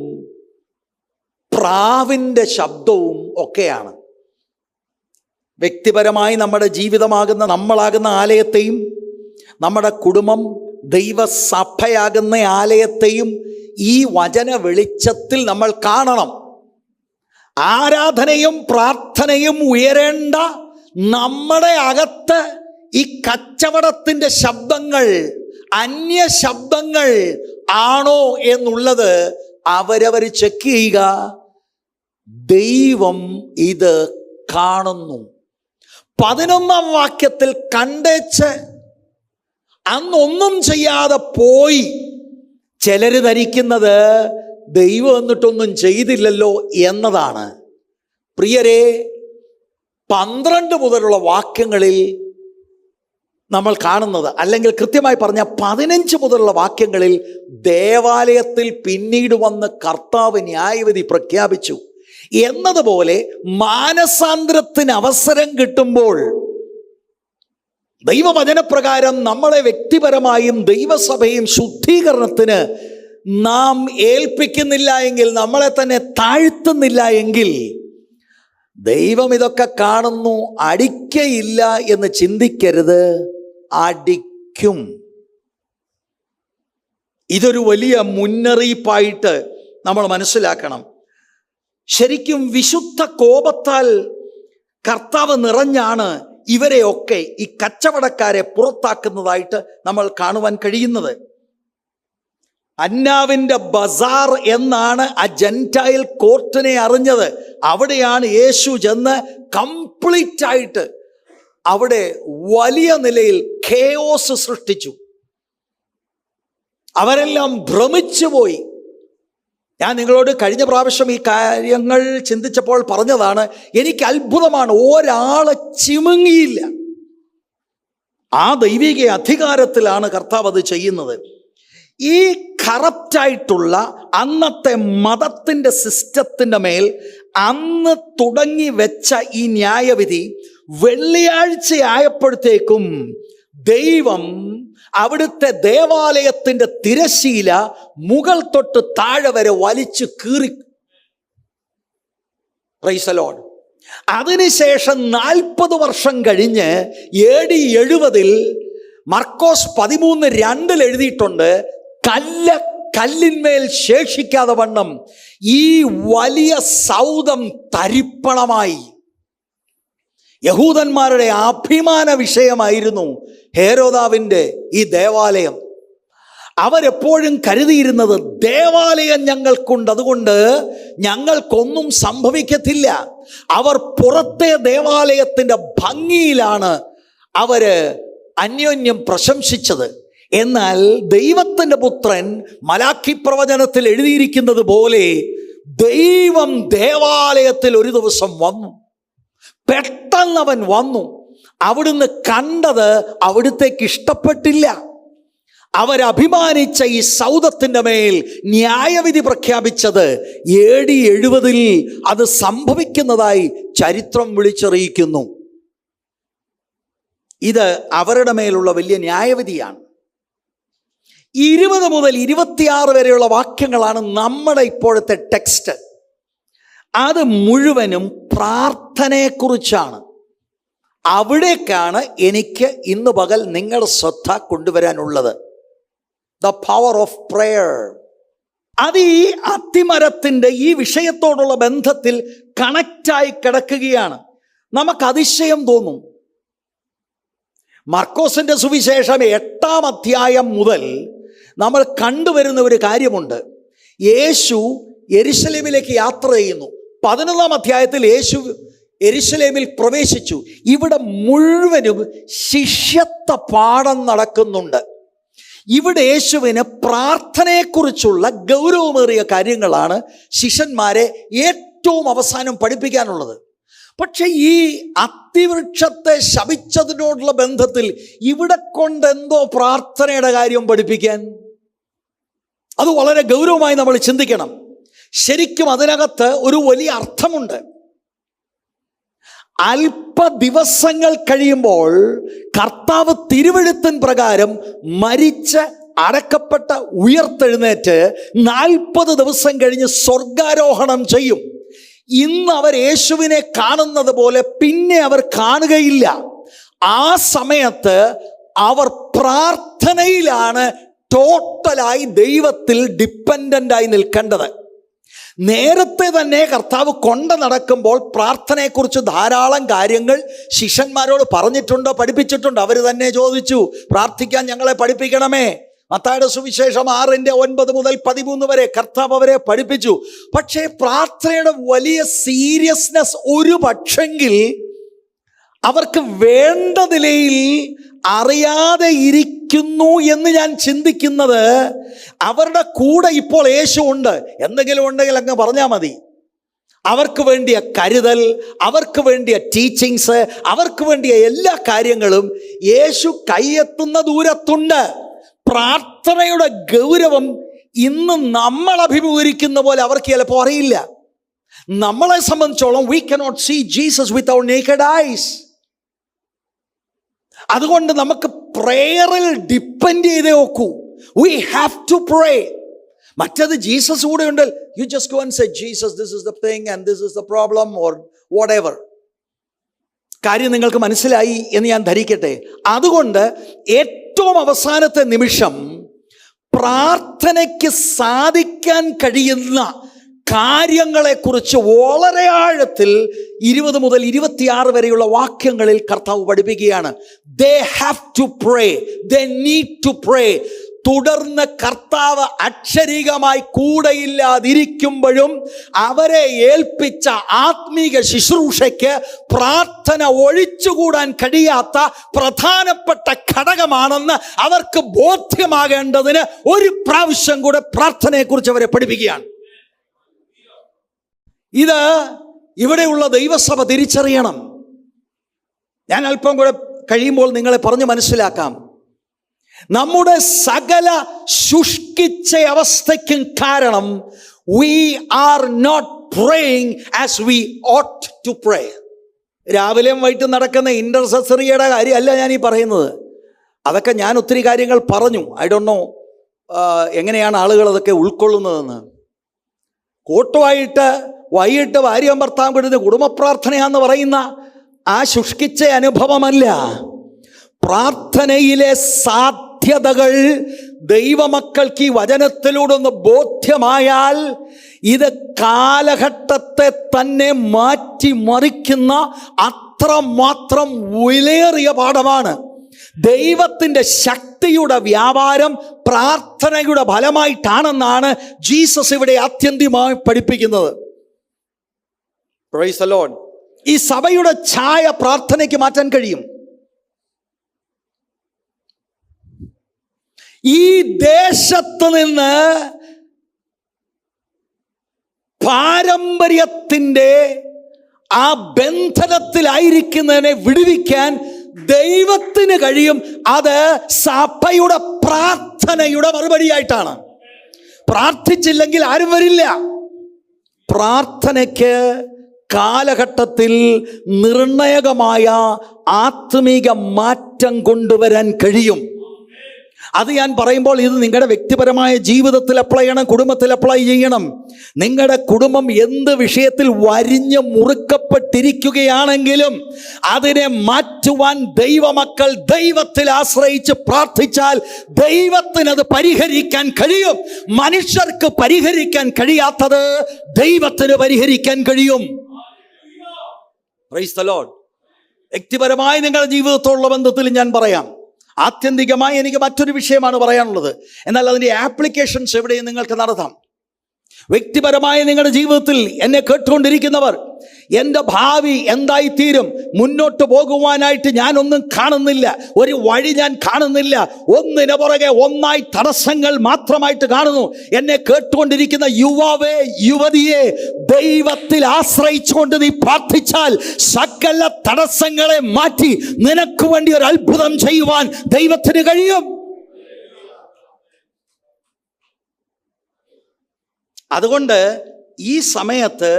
പ്രാവിൻ്റെ ശബ്ദവും ഒക്കെയാണ്. വ്യക്തിപരമായി നമ്മുടെ ജീവിതമാകുന്ന, നമ്മളാകുന്ന ആലയത്തെയും നമ്മുടെ കുടുംബം ദൈവസഭയാകുന്ന ആലയത്തെയും ഈ വചന വെളിച്ചത്തിൽ നമ്മൾ കാണണം. ആരാധനയും പ്രാർത്ഥനയും ഉയരേണ്ട നമ്മുടെ അകത്ത് ഈ കച്ചവടത്തിൻ്റെ ശബ്ദങ്ങൾ, അന്യ ശബ്ദങ്ങൾ ആണോ എന്നുള്ളത് അവരവർ ചെക്ക് ചെയ്യുക. ദൈവം ഇത് കാണുന്നു. 11-ാം വാക്യത്തിൽ കണ്ടേച്ച് അന്നൊന്നും ചെയ്യാതെ പോയി ചിലർ ധരിക്കുന്നത് ദൈവം എന്നിട്ടൊന്നും ചെയ്തില്ലല്ലോ എന്നതാണ്. പ്രിയരെ, 12 മുതലുള്ള വാക്യങ്ങളിൽ നമ്മൾ കാണുന്നത്, അല്ലെങ്കിൽ കൃത്യമായി പറഞ്ഞ 15 മുതലുള്ള വാക്യങ്ങളിൽ ദേവാലയത്തിൽ പിന്നീട് വന്ന് കർത്താവ് ന്യായവിധി പ്രഖ്യാപിച്ചു എന്നതുപോലെ മാനസാന്തരത്തിന് അവസരം കിട്ടുമ്പോൾ ദൈവവചനപ്രകാരം നമ്മളെ വ്യക്തിപരമായും ദൈവസഭയും ശുദ്ധീകരണത്തിന് നാം ഏൽപ്പിക്കുന്നില്ല എങ്കിൽ, നമ്മളെ തന്നെ താഴ്ത്തുന്നില്ല എങ്കിൽ, ദൈവം ഇതൊക്കെ കാണുന്നു, അടിക്കയില്ല എന്ന് ചിന്തിക്കരുത്. അടിക്കും. ഇതൊരു വലിയ മുന്നറിയിപ്പായിട്ട് നമ്മൾ മനസ്സിലാക്കണം. ശരിക്കും വിശുദ്ധ കോപത്താൽ കർത്താവ് നിറഞ്ഞാണ് ഇവരെയൊക്കെ, ഈ കച്ചവടക്കാരെ പുറത്താക്കുന്നതായിട്ട് നമ്മൾ കാണുവാൻ കഴിയുന്നത്. അന്നാവിൻ്റെ ബസാർ എന്നാണ് ആ ജെന്റൈൽ കോർട്ടിനെ അറിഞ്ഞത്. അവിടെയാണ് യേശു ചെന്ന് കംപ്ലീറ്റ് ആയിട്ട് അവിടെ വലിയ നിലയിൽ ഖേയോസ് സൃഷ്ടിച്ചു. അവരെല്ലാം ഭ്രമിച്ചു പോയി. ഞാൻ നിങ്ങളോട് കഴിഞ്ഞ പ്രാവശ്യം ഈ കാര്യങ്ങൾ ചിന്തിച്ചപ്പോൾ പറഞ്ഞതാണ്, എനിക്ക് അത്ഭുതമാണ്, ഒരാളെ ചിമുങ്ങിയില്ല. ആ ദൈവിക അധികാരത്തിലാണ് കർത്താവ് അത് ചെയ്യുന്നത്. ഈ കറപ്റ്റായിട്ടുള്ള അന്നത്തെ മതത്തിൻ്റെ സിസ്റ്റത്തിൻ്റെ മേൽ അന്ന് തുടങ്ങി വെച്ച ഈ ന്യായവിധി വെള്ളിയാഴ്ച ആയപ്പോഴത്തേക്കും ദൈവം അവിടുത്തെ ദേവാലയത്തിൻ്റെ തിരശീല മുകൾ തൊട്ട് താഴെ വരെ വലിച്ചു കീറി. Price the Lord. അതിനുശേഷം 40 വർഷം കഴിഞ്ഞ് AD 70 മർക്കോസ് 13:2 എഴുതിയിട്ടുണ്ട്, കല്ല് കല്ലിന്മേൽ ശേഷിക്കാതെ വണ്ണം ഈ വലിയ സൗധം തരിപ്പണമായി. യഹൂദന്മാരുടെ അഭിമാന വിഷയമായിരുന്നു ഹേരോദാവിൻ്റെ ഈ ദേവാലയം. അവരെപ്പോഴും കരുതിയിരുന്നത് ദേവാലയം ഞങ്ങൾക്കുണ്ട്, അതുകൊണ്ട് ഞങ്ങൾക്കൊന്നും സംഭവിക്കത്തില്ല. അവർ പുറത്തെ ദേവാലയത്തിൻ്റെ ഭംഗിയിലാണ് അവര് അന്യോന്യം പ്രശംസിച്ചത്. എന്നാൽ ദൈവത്തിൻ്റെ പുത്രൻ മലാക്കി പ്രവചനത്തിൽ എഴുതിയിരിക്കുന്നത് പോലെ ദൈവം ദേവാലയത്തിൽ ഒരു ദിവസം വന്നു. പെട്ടെന്ന് അവൻ വന്നു. അവിടുന്ന് കണ്ടത് അവിടുത്തേക്ക് ഇഷ്ടപ്പെട്ടില്ല. അവരഭിമാനിച്ച ഈ സൗധത്തിൻ്റെ മേൽ ന്യായവിധി പ്രഖ്യാപിച്ചത് AD 70 അത് സംഭവിക്കുന്നതായി ചരിത്രം വിളിച്ചറിയിക്കുന്നു. ഇത് അവരുടെ മേലുള്ള വലിയ ന്യായവിധിയാണ്. 20 മുതൽ 26 വരെയുള്ള വാക്യങ്ങളാണ് നമ്മുടെ ഇപ്പോഴത്തെ ടെക്സ്റ്റ്. അത് മുഴുവനും പ്രാർത്ഥനയെക്കുറിച്ചാണ്. അവിടേക്കാണ് എനിക്ക് ഇന്ന് പകൽ നിങ്ങളുടെ ശ്രദ്ധ കൊണ്ടുവരാനുള്ളത്. The power of prayer. അത് ഈ അത്തിമരത്തിൻ്റെ ഈ വിഷയത്തോടുള്ള ബന്ധത്തിൽ കണക്റ്റായി കിടക്കുകയാണ്. നമുക്ക് അതിശയം തോന്നും. മർക്കോസിന്റെ സുവിശേഷം 8-ാം അധ്യായം മുതൽ നമ്മൾ കണ്ടുവരുന്ന ഒരു കാര്യമുണ്ട്. യേശു യെരുശലേമിലേക്ക് യാത്ര ചെയ്യുന്നു. 11-ാം അധ്യായത്തിൽ യേശു യെരുശലേമിൽ പ്രവേശിച്ചു. ഇവിടെ മുഴുവനും ശിഷ്യത്വ പാഠം നടക്കുന്നുണ്ട്. ഇവിടെ യേശുവിന് പ്രാർത്ഥനയെക്കുറിച്ചുള്ള ഗൗരവമേറിയ കാര്യങ്ങളാണ് ശിഷ്യന്മാരെ ഏറ്റവും അവസാനം പഠിപ്പിക്കാനുള്ളത്. പക്ഷെ ഈ അത്തിവൃക്ഷത്തെ ശപിച്ചതിനോടുള്ള ബന്ധത്തിൽ ഇവിടെ കൊണ്ടെന്തോ പ്രാർത്ഥനയുടെ കാര്യം പഠിപ്പിക്കാൻ, അത് വളരെ ഗൗരവമായി നമ്മൾ ചിന്തിക്കണം. ശരിക്കും അതിനകത്ത് ഒരു വലിയ അർത്ഥമുണ്ട്. അല്പ ദിവസങ്ങൾ കഴിയുമ്പോൾ കർത്താവ് തിരുവെഴുത്തിൻ പ്രകാരം മരിച്ച് അടക്കപ്പെട്ട ഉയർത്തെഴുന്നേറ്റ് 40 ദിവസം കഴിഞ്ഞ് സ്വർഗാരോഹണം ചെയ്യും. ഇന്ന് അവർ യേശുവിനെ കാണുന്നത് പോലെ പിന്നെ അവർ കാണുകയില്ല. ആ സമയത്ത് അവർ പ്രാർത്ഥനയിലാണ് ടോട്ടലായി ദൈവത്തിൽ ഡിപ്പെൻഡൻ്റായി നിൽക്കേണ്ടത്. നേരത്തെ തന്നെ കർത്താവ് കൊണ്ട് നടക്കുമ്പോൾ പ്രാർത്ഥനയെക്കുറിച്ച് ധാരാളം കാര്യങ്ങൾ ശിഷ്യന്മാരോട് പറഞ്ഞിട്ടുണ്ടോ, പഠിപ്പിച്ചിട്ടുണ്ടോ? അവർ തന്നെ ചോദിച്ചു, പ്രാർത്ഥിക്കാൻ ഞങ്ങളെ പഠിപ്പിക്കണമേ. മത്തായിയുടെ സുവിശേഷം 6:9 മുതൽ 13 വരെ കർത്താവ് അവരെ പഠിപ്പിച്ചു. പക്ഷേ പ്രാർത്ഥനയുടെ വലിയ സീരിയസ്നെസ് ഒരു പക്ഷെങ്കിൽ അവർക്ക് വേണ്ട നിലയിൽ അറിയാതെ ഇരിക്കുന്നു എന്ന് ഞാൻ ചിന്തിക്കുന്നത്, അവരുടെ കൂടെ ഇപ്പോൾ യേശു ഉണ്ട്, എന്തെങ്കിലും ഉണ്ടെങ്കിൽ അങ്ങ് പറഞ്ഞാൽ മതി. അവർക്ക് വേണ്ടിയ കരുതൽ, അവർക്ക് വേണ്ടിയ ടീച്ചിങ്സ്, അവർക്ക് വേണ്ടിയ എല്ലാ കാര്യങ്ങളും യേശു കൈയെത്തുന്ന ദൂരത്തുണ്ട്. പ്രാർത്ഥനയുടെ ഗൗരവം ഇന്ന് നമ്മൾ അഭിമുഖീകരിക്കുന്ന പോലെ അവർക്ക് ചിലപ്പോൾ അറിയില്ല. നമ്മളെ സംബന്ധിച്ചോളം we cannot see Jesus with our naked eyes. അതുകൊണ്ട് നമുക്ക് പ്രേയറിൽ ഡിപ്പെൻഡ് ചെയ്തേ നോക്കൂ. We have to pray. മറ്റത് ജീസസ് കൂടെ ഉണ്ട്. You just go and say, Jesus, this is the thing and this is the problem or whatever. കാര്യം നിങ്ങൾക്ക് മനസ്സിലായി എന്ന് ഞാൻ ധരിക്കട്ടെ. അതുകൊണ്ട് ഏറ്റവും അവസാനത്തെ നിമിഷം പ്രാർത്ഥനയ്ക്ക് സാധിക്കാൻ കഴിയുന്ന കാര്യങ്ങളെക്കുറിച്ച് വളരെ ആഴത്തിൽ 20 മുതൽ 26 വരെയുള്ള വാക്യങ്ങളിൽ കർത്താവ് പഠിപ്പിക്കുകയാണ്. They have to pray. They need to pray. തുടർന്ന് കർത്താവ് അക്ഷരികമായി കൂടെയില്ലാതിരിക്കുമ്പോഴും അവരെ ഏൽപ്പിച്ച ആത്മീക ശുശ്രൂഷയ്ക്ക് പ്രാർത്ഥന ഒഴിച്ചുകൂടാൻ കഴിയാത്ത പ്രധാനപ്പെട്ട ഘടകമാണെന്ന് അവർക്ക് ബോധ്യമാകേണ്ടതിന് ഒരു പ്രാവശ്യം കൂടെ പ്രാർത്ഥനയെക്കുറിച്ച് അവരെ പഠിപ്പിക്കുകയാണ്. ഇത് ഇവിടെയുള്ള ദൈവസഭ തിരിച്ചറിയണം. ഞാൻ അല്പം കൂടെ കഴിയുമ്പോൾ നിങ്ങളെ പറഞ്ഞ് മനസ്സിലാക്കാം. നമ്മുടെ സകല ശുഷ്കിച്ച അവസ്ഥയ്ക്കും കാരണം we are not praying as we ought to pray. രാവിലെയും വൈകിട്ടും നടക്കുന്ന ഇന്റർസെസറിയുടെ കാര്യമല്ല ഞാൻ ഈ പറയുന്നത്. അതൊക്കെ ഞാൻ ഒത്തിരി കാര്യങ്ങൾ പറഞ്ഞു. ഐ ഡോണ്ട് നോ എങ്ങനെയാണ് ആളുകൾ അതൊക്കെ ഉൾക്കൊള്ളുന്നതെന്ന്. കൂട്ടുമായിട്ട് വൈകിട്ട് ഭാര്യയും ഭർത്താവും കിട്ടുന്ന കുടുംബ പ്രാർത്ഥനയാന്ന് പറയുന്ന ആ ശുഷ്കിച്ച അനുഭവമല്ല. പ്രാർത്ഥനയിലെ സാധ്യതകൾ ദൈവമക്കൾക്ക് ഈ വചനത്തിലൂടെ ഒന്ന് ബോധ്യമായാൽ ഇത് കാലഘട്ടത്തെ തന്നെ മാറ്റിമറിക്കുന്ന അത്രമാത്രം വിലയേറിയ പാഠമാണ്. ദൈവത്തിൻ്റെ ശക്തിയുടെ വ്യാപാരം പ്രാർത്ഥനയുടെ ഫലമായിട്ടാണെന്നാണ് ജീസസ് ഇവിടെ ആത്യന്തികമായി പഠിപ്പിക്കുന്നത്. Price the Lord. ഈ സഭയുടെ ഛായ പ്രാർത്ഥനയ്ക്ക് മാറ്റാൻ കഴിയും. ഈ ദേശത്ത് നിന്ന് പാരമ്പര്യത്തിൻ്റെ ആ ബന്ധനത്തിലായിരിക്കുന്നതിനെ വിടുവിക്കാൻ ദൈവത്തിന് കഴിയും. അത് സഭയുടെ പ്രാർത്ഥനയുടെ മറുപടിയായിട്ടാണ്. പ്രാർത്ഥിച്ചില്ലെങ്കിൽ ആരും വരില്ല. പ്രാർത്ഥനയ്ക്ക് കാലഘട്ടത്തിൽ നിർണായകമായ ആത്മീക മാറ്റം കൊണ്ടുവരാൻ കഴിയും. അത് ഞാൻ പറയുമ്പോൾ ഇത് നിങ്ങളുടെ വ്യക്തിപരമായ ജീവിതത്തിൽ അപ്ലൈ ചെയ്യണം, കുടുംബത്തിൽ അപ്ലൈ ചെയ്യണം. നിങ്ങളുടെ കുടുംബം എന്ത് വിഷയത്തിൽ വരിഞ്ഞ് മുറുക്കപ്പെട്ടിരിക്കുകയാണെങ്കിലും അതിനെ മാറ്റുവാൻ ദൈവമക്കൾ ദൈവത്തിൽ ആശ്രയിച്ച് പ്രാർത്ഥിച്ചാൽ ദൈവത്തിനത് പരിഹരിക്കാൻ കഴിയും. മനുഷ്യർക്ക് പരിഹരിക്കാൻ കഴിയാത്തത് ദൈവത്തിന് പരിഹരിക്കാൻ കഴിയും. Price the Lord. വ്യക്തിപരമായി നിങ്ങളുടെ ജീവിതത്തോടുള്ള ബന്ധത്തിൽ ഞാൻ പറയാം. ആത്യന്തികമായി എനിക്ക് മറ്റൊരു വിഷയമാണ് പറയാനുള്ളത്. എന്നാൽ അതിൻ്റെ ആപ്ലിക്കേഷൻസ് എവിടെയും നിങ്ങൾക്ക് നടത്താം. വ്യക്തിപരമായി നിങ്ങളുടെ ജീവിതത്തിൽ എന്നെ കേട്ടുകൊണ്ടിരിക്കുന്നവർ, എൻ്റെ ഭാവി എന്തായിത്തീരും, മുന്നോട്ട് പോകുവാനായിട്ട് ഞാനൊന്നും കാണുന്നില്ല, ഒരു വഴി ഞാൻ കാണുന്നില്ല, ഒന്നിനു പുറകെ ഒന്നായി തടസ്സങ്ങൾ മാത്രമായിട്ട് കാണുന്നു. എന്നെ കേട്ടുകൊണ്ടിരിക്കുന്ന യുവാവേ, യുവതിയെ, ദൈവത്തിൽ ആശ്രയിച്ചുകൊണ്ട് നീ പ്രാർത്ഥിച്ചാൽ സകല തടസ്സങ്ങളെ മാറ്റി നിനക്ക് വേണ്ടി ഒരു അത്ഭുതം ചെയ്യുവാൻ ദൈവത്തിന് കഴിയും. അതുകൊണ്ട് ഈ സമയത്ത്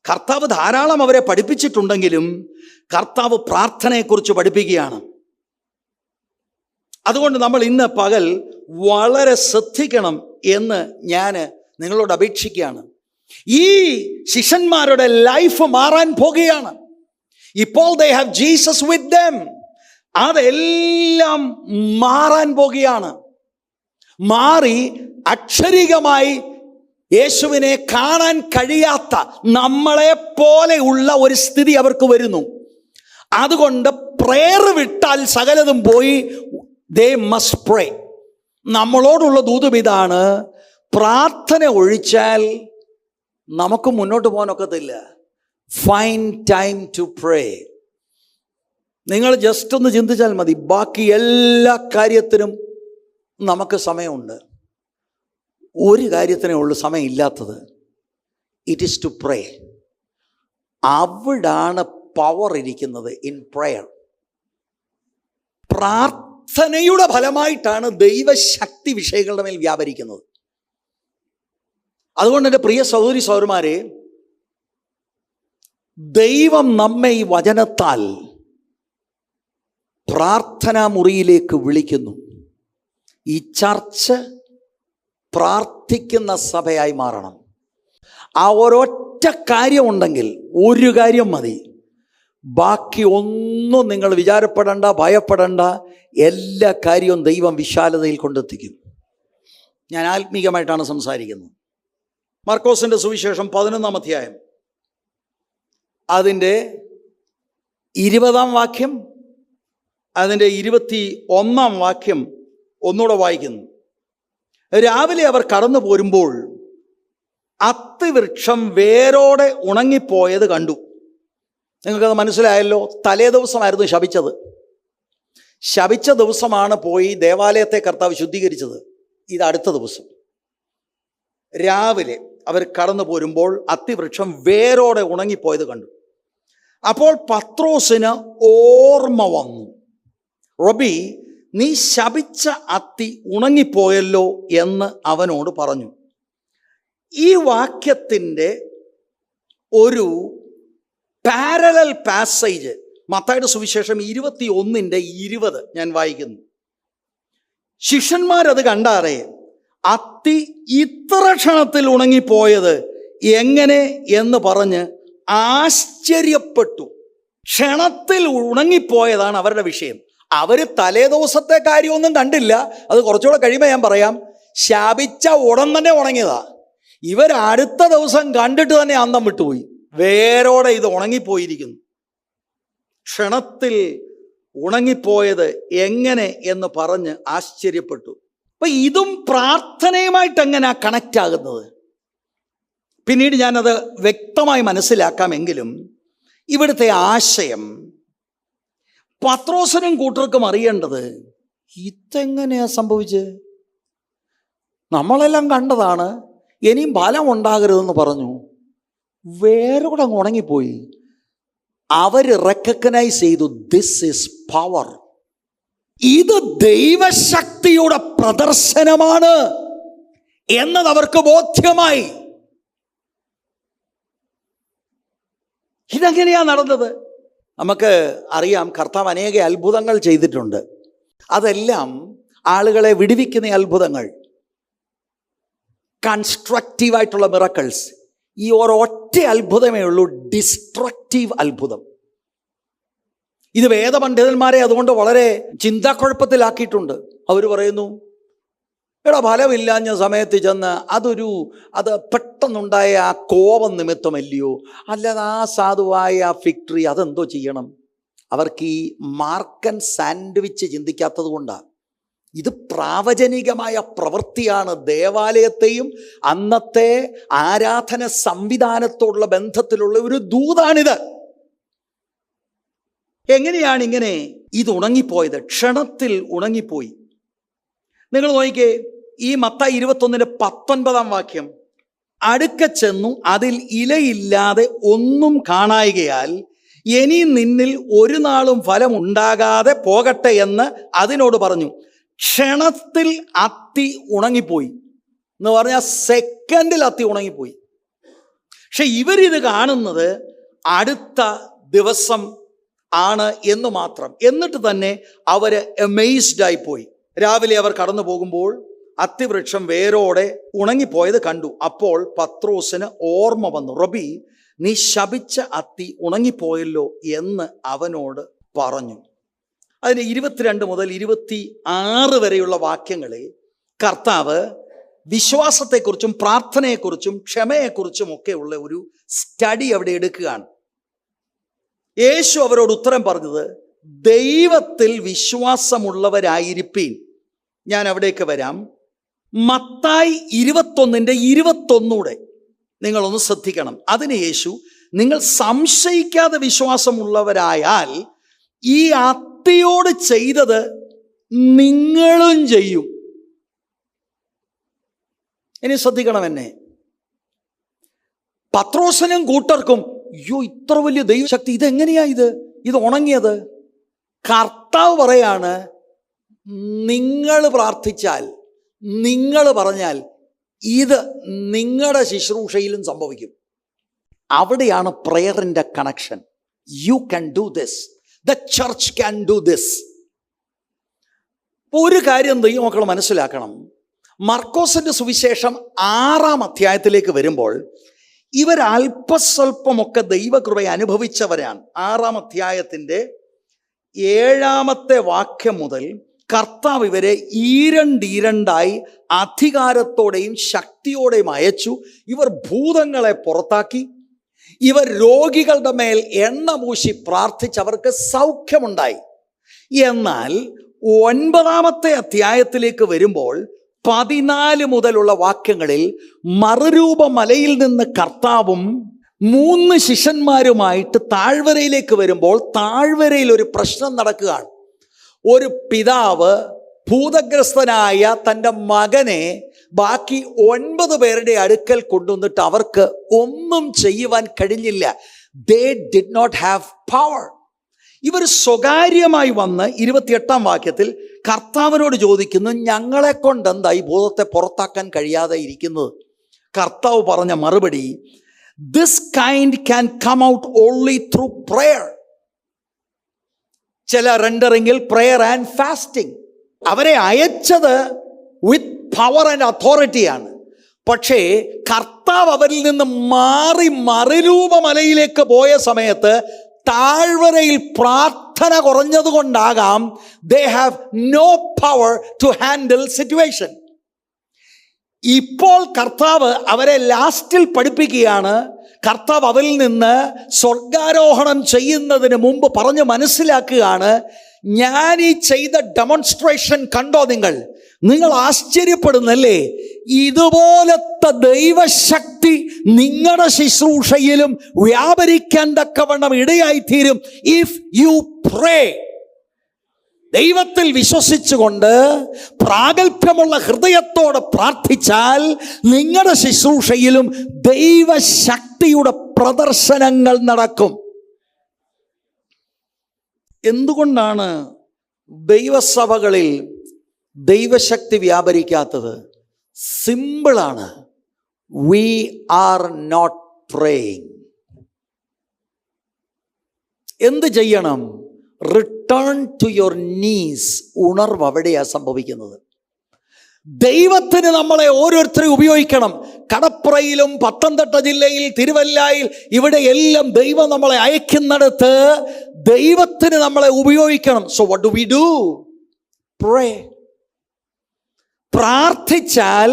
കർത്താവ് ധാരാളം അവരെ പഠിപ്പിച്ചിട്ടുണ്ടെങ്കിലും കർത്താവ് പ്രാർത്ഥനയെക്കുറിച്ച് പഠിപ്പിക്കുകയാണ്. അതുകൊണ്ട് നമ്മൾ ഇന്ന് പകൽ വളരെ ശ്രദ്ധിക്കണം എന്ന് ഞാൻ നിങ്ങളോട് അപേക്ഷിക്കുകയാണ്. ഈ ശിഷ്യന്മാരുടെ ലൈഫ് മാറാൻ പോകുകയാണ്. ഇപ്പോൾ they have Jesus with them. അതെല്ലാം മാറാൻ പോകുകയാണ്. മാറി അക്ഷരികമായി യേശുവിനെ കാണാൻ കഴിയാത്ത നമ്മളെ പോലെയുള്ള ഒരു സ്ഥിതി അവർക്ക് വരുന്നു. അതുകൊണ്ട് പ്രേയർ വിട്ടാൽ സകലതും പോയി. they must pray. നമ്മളോടുള്ള ദൂതും ഇതാണ്, പ്രാർത്ഥന ഒഴിച്ചാൽ നമുക്ക് മുന്നോട്ട് പോകാനൊക്കത്തില്ല. Find time to pray. നിങ്ങൾ ജസ്റ്റ് ഒന്ന് ചിന്തിച്ചാൽ മതി, ബാക്കി എല്ലാ കാര്യത്തിനും നമുക്ക് സമയമുണ്ട്. ഒരു കാര്യത്തിനേ ഉള്ളൂ സമയമില്ലാത്തത്, ഇറ്റ് ഈസ് ടു പ്രേ. അവിടാണ് പവർ ഇരിക്കുന്നത്, ഇൻ പ്രേയർ. പ്രാർത്ഥനയുടെ ഫലമായിട്ടാണ് ദൈവശക്തി വിഷയങ്ങളുടെ മേൽ വ്യാപരിക്കുന്നത്. അതുകൊണ്ട് എൻ്റെ പ്രിയ സഹോദരി സഹോദരന്മാരെ, ദൈവം നമ്മെ ഈ വചനത്താൽ പ്രാർത്ഥനാ മുറിയിലേക്ക് വിളിക്കുന്നു. ഈ ചർച്ച് പ്രാർത്ഥിക്കുന്ന സഭയായി മാറണം. ആ ഒരൊറ്റ കാര്യമുണ്ടെങ്കിൽ, ഒരു കാര്യം മതി, ബാക്കി ഒന്നും നിങ്ങൾ വിചാരപ്പെടേണ്ട, ഭയപ്പെടേണ്ട. എല്ലാ കാര്യവും ദൈവം വിശാലതയിൽ കൊണ്ടെത്തിക്കും. ഞാൻ ആത്മീകമായിട്ടാണ് സംസാരിക്കുന്നത്. മർക്കോസിൻ്റെ സുവിശേഷം 11-ാം അധ്യായം അതിൻ്റെ 20-ാം വാക്യം, അതിൻ്റെ 21-ാം വാക്യം ഒന്നുകൂടെ വായിക്കുന്നു. രാവിലെ അവർ കടന്നു പോരുമ്പോൾ അത്തിവൃക്ഷം വേരോടെ ഉണങ്ങിപ്പോയത് കണ്ടു. നിങ്ങൾക്കത് മനസ്സിലായല്ലോ. തലേ ദിവസമായിരുന്നു ശപിച്ചത്. ശപിച്ച ദിവസമാണ് പോയി ദേവാലയത്തെ കർത്താവ് ശുദ്ധീകരിച്ചത്. ഇത് അടുത്ത ദിവസം രാവിലെ അവർ കടന്നു പോരുമ്പോൾ അത്തിവൃക്ഷം വേരോടെ ഉണങ്ങിപ്പോയത് കണ്ടു. അപ്പോൾ പത്രോസിന് ഓർമ്മ വന്നു. റബി, നീ ശപിച്ച അത്തി ഉണങ്ങിപ്പോയല്ലോ എന്ന് അവനോട് പറഞ്ഞു. ഈ വാക്യത്തിൻ്റെ ഒരു പാരലൽ പാസേജ് മത്തായിയുടെ സുവിശേഷം 21:20 ഞാൻ വായിക്കുന്നു. ശിഷ്യന്മാരത് കണ്ടാറേ, അത്തി ഇത്ര ക്ഷണത്തിൽ ഉണങ്ങിപ്പോയത് എങ്ങനെ എന്ന് പറഞ്ഞ് ആശ്ചര്യപ്പെട്ടു. ക്ഷണത്തിൽ ഉണങ്ങിപ്പോയതാണ് അവരുടെ വിഷയം. അവർ തലേ ദിവസത്തെ കാര്യമൊന്നും കണ്ടില്ല. അത് കുറച്ചുകൂടെ കഴിയുമ്പോൾ ഞാൻ പറയാം. ശാപിച്ച ഉടൻ തന്നെ ഉണങ്ങിയതാ. ഇവർ അടുത്ത ദിവസം കണ്ടിട്ട് തന്നെ അന്തം വിട്ടുപോയി. വേരോടെ ഇത് ഉണങ്ങിപ്പോയിരിക്കുന്നു. ക്ഷണത്തിൽ ഉണങ്ങിപ്പോയത് എങ്ങനെ എന്ന് പറഞ്ഞ് ആശ്ചര്യപ്പെട്ടു. അപ്പൊ ഇതും പ്രാർത്ഥനയുമായിട്ട് എങ്ങനെയാ കണക്റ്റ് ആകുന്നത്? പിന്നീട് ഞാനത് വ്യക്തമായി മനസ്സിലാക്കാമെങ്കിലും ഇവിടുത്തെ ആശയം പത്രോസിനും കൂട്ടർക്കും അറിയേണ്ടത്, ഇതെങ്ങനെയാ സംഭവിച്ചത്? നമ്മളെല്ലാം കണ്ടതാണ്, ഇനിയും ഫലം ഉണ്ടാകരുതെന്ന് പറഞ്ഞു, വേറെ കൂടെ അങ്ങ് ഉണങ്ങിപ്പോയി. അവർ റെക്കഗ്നൈസ് ചെയ്തു, ദിസ് ഈസ് പവർ, ഇത് ദൈവശക്തിയുടെ പ്രദർശനമാണ് എന്നത് അവർക്ക് ബോധ്യമായി. ഇതെങ്ങനെയാ നടന്നത്? നമുക്ക് അറിയാം, കർത്താവ് അനേക അത്ഭുതങ്ങൾ ചെയ്തിട്ടുണ്ട്. അതെല്ലാം ആളുകളെ വിടുവിക്കുന്ന അത്ഭുതങ്ങൾ, കൺസ്ട്രക്റ്റീവായിട്ടുള്ള മിറക്കിൾസ്. ഈ ഒരൊറ്റ അത്ഭുതമേ ഉള്ളൂ ഡിസ്ട്രക്റ്റീവ് അത്ഭുതം. ഇത് വേദപണ്ഡിതന്മാരെ അതുകൊണ്ട് വളരെ ചിന്താക്കുഴപ്പത്തിലാക്കിയിട്ടുണ്ട്. അവർ പറയുന്നു, എടാ ഫലമില്ലാഞ്ഞ സമയത്ത് ചെന്ന് അത് പെട്ടെന്നുണ്ടായ ആ കോപം നിമിത്തമല്ലയോ, അല്ലാതെ ആ സാധുവായ ആ ഫിഗ് ട്രീ അതെന്തോ ചെയ്യണം? അവർക്ക് ഈ മാർക്കൻ സാൻഡ്വിച്ച് ചിന്തിക്കാത്തത് കൊണ്ടാണ്. ഇത് പ്രാവചനികമായ പ്രവൃത്തിയാണ്. ദേവാലയത്തെയും അന്നത്തെ ആരാധന സംവിധാനത്തോടുള്ള ബന്ധത്തിലുള്ള ഒരു ദൂതാണിത്. എങ്ങനെയാണ് ഇങ്ങനെ ഇത് ഉണങ്ങിപ്പോയത്? ക്ഷണത്തിൽ ഉണങ്ങിപ്പോയി. നിങ്ങൾ നോക്കിക്കേ, ഈ മത്തായി 21:19 അടുക്ക ചെന്നു അതിൽ ഇലയില്ലാതെ ഒന്നും കാണായികയാൽ ഇനി നിന്നിൽ ഒരു നാളും ഫലം ഉണ്ടാകാതെ പോകട്ടെ എന്ന് അതിനോട് പറഞ്ഞു. ക്ഷണത്തിൽ അത്തി ഉണങ്ങിപ്പോയി എന്ന് പറഞ്ഞാൽ സെക്കൻഡിൽ അത്തി ഉണങ്ങിപ്പോയി. പക്ഷെ ഇവരിത് കാണുന്നത് അടുത്ത ദിവസം ആണ് എന്ന് മാത്രം. എന്നിട്ട് തന്നെ അവര് അമേസ്ഡ് ആയിപ്പോയി. രാവിലെ അവർ കടന്നു പോകുമ്പോൾ അത്തിവൃക്ഷം വേരോടെ ഉണങ്ങിപ്പോയത് കണ്ടു. അപ്പോൾ പത്രോസിന് ഓർമ്മ വന്നു, റബി, നീ ശപിച്ച അത്തി ഉണങ്ങിപ്പോയല്ലോ എന്ന് അവനോട് പറഞ്ഞു. അതിന് 22 മുതൽ 26 വരെയുള്ള വാക്യങ്ങളിൽ കർത്താവ് വിശ്വാസത്തെക്കുറിച്ചും പ്രാർത്ഥനയെക്കുറിച്ചും ക്ഷമയെക്കുറിച്ചും ഒക്കെ ഉള്ള ഒരു സ്റ്റഡി അവിടെ എടുക്കുകയാണ്. യേശു അവരോട് ഉത്തരം പറഞ്ഞത്, ദൈവത്തിൽ വിശ്വാസമുള്ളവരായിരിപ്പീൻ. ഞാൻ അവിടേക്ക് വരാം. മത്തായി 21:21 നിങ്ങളൊന്ന് ശ്രദ്ധിക്കണം. അതിന് യേശു, നിങ്ങൾ സംശയിക്കാതെ വിശ്വാസമുള്ളവരായാൽ ഈ അത്തിയോട് ചെയ്തത് നിങ്ങളും ചെയ്യും. ഇനി ശ്രദ്ധിക്കണം എന്നെ. പത്രോസിനും കൂട്ടർക്കും, അയ്യോ ഇത്ര വലിയ ദൈവശക്തി, ഇതെങ്ങനെയാ ഇത് ഉണങ്ങിയത്? കർത്താവ് പറയാണ്, നിങ്ങൾ പ്രാർത്ഥിച്ചാൽ, നിങ്ങൾ പറഞ്ഞാൽ ഇത് നിങ്ങളുടെ ശുശ്രൂഷയിലും സംഭവിക്കും. അവിടെയാണ് പ്രയറിൻ്റെ connection. You can do this, the church can do this. ഒരു കാര്യം ദൈവമക്കൾ മനസ്സിലാക്കണം. മർക്കോസിന്റെ സുവിശേഷം 6-ാം അധ്യായത്തിലേക്ക് വരുമ്പോൾ ഇവർ അല്പസ്വല്പമൊക്കെ ദൈവകൃപയെ അനുഭവിച്ചവരാണ്. 6-ാം അധ്യായത്തിൻ്റെ 7-ാമത്തെ വാക്യം മുതൽ കർത്താവ് ഇവരെ ഈരണ്ടീരണ്ടായി അധികാരത്തോടെയും ശക്തിയോടെയും അയച്ചു. ഇവർ ഭൂതങ്ങളെ പുറത്താക്കി. ഇവർ രോഗികളുടെ മേൽ എണ്ണ പൂശി പ്രാർത്ഥിച്ചവർക്ക് സൗഖ്യമുണ്ടായി. എന്നാൽ 9-ാമത്തെ അധ്യായത്തിലേക്ക് വരുമ്പോൾ 14 മുതലുള്ള വാക്യങ്ങളിൽ മറുരൂപ മലയിൽ നിന്ന് കർത്താവും 3 ശിഷ്യന്മാരുമായിട്ട് താഴ്വരയിലേക്ക് വരുമ്പോൾ താഴ്വരയിൽ ഒരു പ്രശ്നം നടക്കുകയാണ്. ഒരു പിതാവ് ഭൂതഗ്രസ്തനായ തൻ്റെ മകനെ ബാക്കി 9 പേരുടെ അടുക്കൽ കൊണ്ടുവന്നിട്ട് അവർക്ക് ഒന്നും ചെയ്യുവാൻ കഴിഞ്ഞില്ല. They did not have power. ഇവർ സ്വകാര്യമായി വന്ന് 28-ാം വാക്യത്തിൽ കർത്താവിനോട് ചോദിക്കുന്നു, ഞങ്ങളെ കൊണ്ട് എന്താ ഈ ഭൂതത്തെ പുറത്താക്കാൻ കഴിയാതെ ഇരിക്കുന്നത്? കർത്താവ് പറഞ്ഞ മറുപടി, this kind can come out only through prayer. ചില റെൻഡറിങ്ങിൽ പ്രയർ ആൻഡ് ഫാസ്റ്റിംഗ്. അവരെ അയച്ചത് വിത്ത് പവർ ആൻഡ് അതോറിറ്റിയാണ്. പക്ഷേ കർത്താവ് അവരിൽ നിന്ന് മാറി മറുരൂപ മലയിലേക്ക് പോയ സമയത്ത് താഴ്വരയിൽ പ്രാർത്ഥന കുറഞ്ഞതുകൊണ്ടാകാം they have no power to handle situation. ഇപ്പോൾ കർത്താവ് അവരെ ലാസ്റ്റിൽ പഠിപ്പിക്കുകയാണ്. കർത്താവ് അവരിൽ നിന്ന് സ്വർഗാരോഹണം ചെയ്യുന്നതിന് മുമ്പ് പറഞ്ഞ് മനസ്സിലാക്കുകയാണ്, ഞാൻ ഈ ചെയ്ത ഡെമോൺസ്ട്രേഷൻ കണ്ടോ? നിങ്ങൾ ആശ്ചര്യപ്പെടുന്നല്ലേ? ഇതുപോലത്തെ ദൈവശക്തി നിങ്ങളുടെ ശുശ്രൂഷയിലും വ്യാപരിക്കാൻ തക്കവണ്ണം ഇടയായിത്തീരും. ഇഫ് യു പ്രേ, ദൈവത്തിൽ വിശ്വസിച്ചുകൊണ്ട് പ്രാഗൽഭ്യമുള്ള ഹൃദയത്തോടെ പ്രാർത്ഥിച്ചാൽ നിങ്ങളുടെ ശുശ്രൂഷയിലും ദൈവശക്തിയുടെ പ്രദർശനങ്ങൾ നടക്കും. എന്തുകൊണ്ടാണ് ദൈവസഭകളിൽ ദൈവശക്തി വ്യാപരിക്കാത്തത്? സിമ്പിളാണ്. We are not praying. എന്ത് ചെയ്യണം? Return to your knees. ഉണർവ് അവിടെയാണ് സംഭവിക്കുന്നത്. ദൈവത്തിന് നമ്മളെ ഓരോരുത്തരെയും ഉപയോഗിക്കണം. കടപ്പുറയിലും പത്തനംതിട്ട ജില്ലയിൽ തിരുവല്ലയിൽ ഇവിടെ എല്ലാം ദൈവം നമ്മളെ അയക്കുന്നിടത്ത് ദൈവത്തിന് നമ്മളെ ഉപയോഗിക്കണം. So what do we do? Pray. പ്രാർത്ഥിച്ചാൽ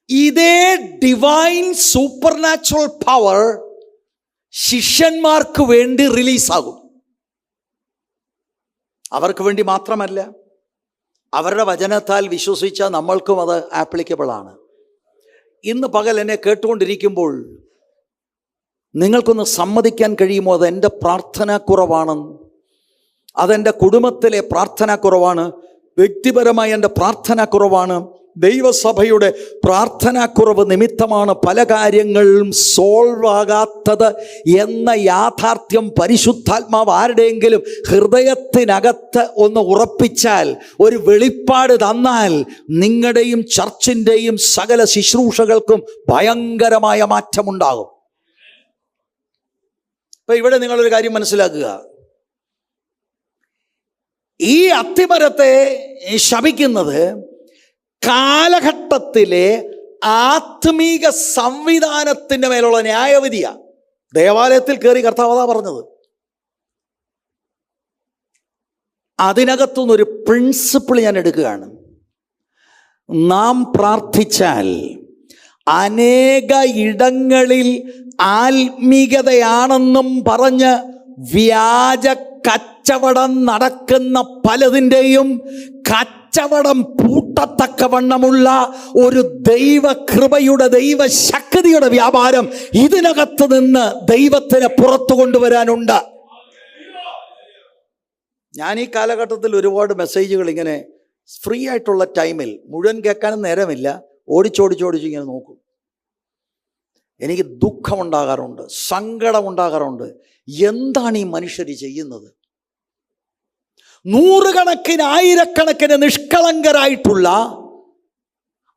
ഇതേ ഡിവൈൻ സൂപ്പർ നാച്ചുറൽ പവർ ശിഷ്യന്മാർക്ക് വേണ്ടി റിലീസാകും. അവർക്ക് വേണ്ടി മാത്രമല്ല, അവരുടെ വചനത്താൽ വിശ്വസിച്ച നമ്മൾക്കും അത് ആപ്ലിക്കബിൾ ആണ്. ഇന്ന് പകൽ എന്നെ കേട്ടുകൊണ്ടിരിക്കുമ്പോൾ നിങ്ങൾക്കൊന്ന് സമ്മതിക്കാൻ കഴിയുമോ? അതെൻ്റെ പ്രാർത്ഥനാക്കുറവാണെന്ന്. അതെൻ്റെ കുടുംബത്തിലെ പ്രാർത്ഥനാക്കുറവാണ്. വ്യക്തിപരമായി എൻ്റെ പ്രാർത്ഥനാക്കുറവാണ്. ദൈവസഭയുടെ പ്രാർത്ഥനാക്കുറവ് നിമിത്തമാണ് പല കാര്യങ്ങളും സോൾവ് ആകാത്തത് എന്ന യാഥാർത്ഥ്യം പരിശുദ്ധാത്മാവ് ആരുടെയെങ്കിലും ഹൃദയത്തിനകത്ത് ഒന്ന് ഉറപ്പിച്ചാൽ, ഒരു വെളിപ്പാട് തന്നാൽ, നിങ്ങളുടെയും ചർച്ചിൻ്റെയും സകല ശുശ്രൂഷകൾക്കും ഭയങ്കരമായ മാറ്റമുണ്ടാകും. ഇപ്പൊ ഇവിടെ നിങ്ങളൊരു കാര്യം മനസ്സിലാക്കുക. ഈ അത്തിമരത്തെ ശപിക്കുന്നത് കാലഘട്ടത്തിലെ ആത്മീക സംവിധാനത്തിൻ്റെ മേലുള്ള ന്യായവിധിയാണ്. ദേവാലയത്തിൽ കയറി കർത്താവ് പറഞ്ഞത്. അതിനകത്തുനിന്നൊരു പ്രിൻസിപ്പിൾ ഞാൻ എടുക്കുകയാണ്. നാം പ്രാർത്ഥിച്ചാൽ അനേക ഇടങ്ങളിൽ ആത്മീകതയാണെന്നും പറഞ്ഞ് വ്യാജ കച്ചവടം നടക്കുന്ന പലതിൻ്റെയും കച്ചവടം പൂട്ടത്തക്കവണ്ണമുള്ള ഒരു ദൈവകൃപയുടെ ദൈവശക്തിയുടെ വ്യാപാരം ഇതിനകത്ത് നിന്ന് ദൈവത്തിന് പുറത്തു കൊണ്ടുവരാനുണ്ട്. ഞാൻ ഈ കാലഘട്ടത്തിൽ ഒരുപാട് മെസ്സേജുകൾ ഇങ്ങനെ ഫ്രീ ആയിട്ടുള്ള ടൈമിൽ മുഴുവൻ കേൾക്കാനും നേരമില്ല, ഓടിച്ചോടിച്ചോടിച്ച് ഇങ്ങനെ നോക്കും. എനിക്ക് ദുഃഖമുണ്ടാകാറുണ്ട്, സങ്കടമുണ്ടാകാറുണ്ട്. എന്താണ് ഈ മനുഷ്യർ ചെയ്യുന്നത്? നൂറുകണക്കിന് ആയിരക്കണക്കിന് നിഷ്കളങ്കരായിട്ടുള്ള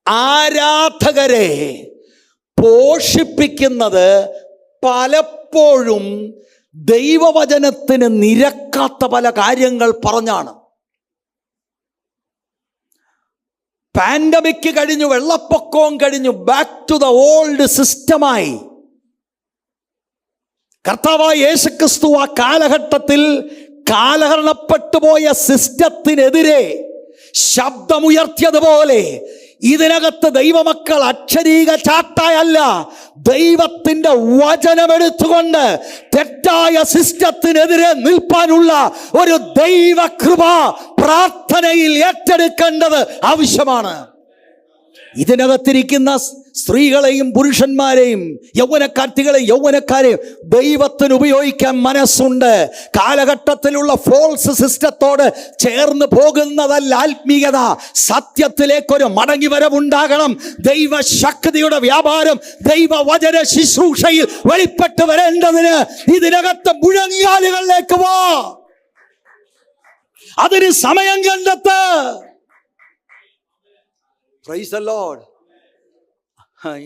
ആരാധകരെ പോഷിപ്പിക്കുന്നത് പലപ്പോഴും ദൈവവചനത്തിന് നിരക്കാത്ത പല കാര്യങ്ങൾ പറഞ്ഞാണ്. പാൻഡമിക് കഴിഞ്ഞു, വെള്ളപ്പൊക്കവും കഴിഞ്ഞു, ബാക്ക് ടു ദ ഓൾഡ് സിസ്റ്റമായി. കർത്താവായ യേശുക്രിസ്തു ആ കാലഘട്ടത്തിൽ കാലഹരണപ്പെട്ടുപോയ സിസ്റ്റത്തിനെതിരെ ശബ്ദമുയർത്തിയതുപോലെ ഇതിനകത്ത് ദൈവമക്കൾ അക്ഷരീക ചാട്ടായല്ല, ദൈവത്തിൻ്റെ വചനമെടുത്തുകൊണ്ട് തെറ്റായ സിസ്റ്റത്തിനെതിരെ നിൽപ്പാനുള്ള ഒരു ദൈവകൃപ പ്രാർത്ഥനയിൽ ഏറ്റെടുക്കേണ്ടത് ആവശ്യമാണ്. ഇതിനകത്തിരിക്കുന്ന സ്ത്രീകളെയും പുരുഷന്മാരെയും യൗവനക്കാർത്തികളെയും യൗവനക്കാരെയും ദൈവത്തിന് ഉപയോഗിക്കാൻ മനസ്സുണ്ട്. കാലഘട്ടത്തിലുള്ള ഫോൾസ് സിസ്റ്റത്തോട് ചേർന്ന് പോകുന്നതല്ല ആത്മീയത. സത്യത്തിലേക്കൊരു മടങ്ങിവരവുണ്ടാകണം. ദൈവശക്തിയുടെ വ്യാപാരം ദൈവവചന ശുശ്രൂഷയിൽ വെളിപ്പെട്ട് വരേണ്ടതിന് ഇതിനകത്ത് മുഴങ്കാലുകളിലേക്ക് വാ. അതിന് സമയം കണ്ടെത്ത്. Price the Lord.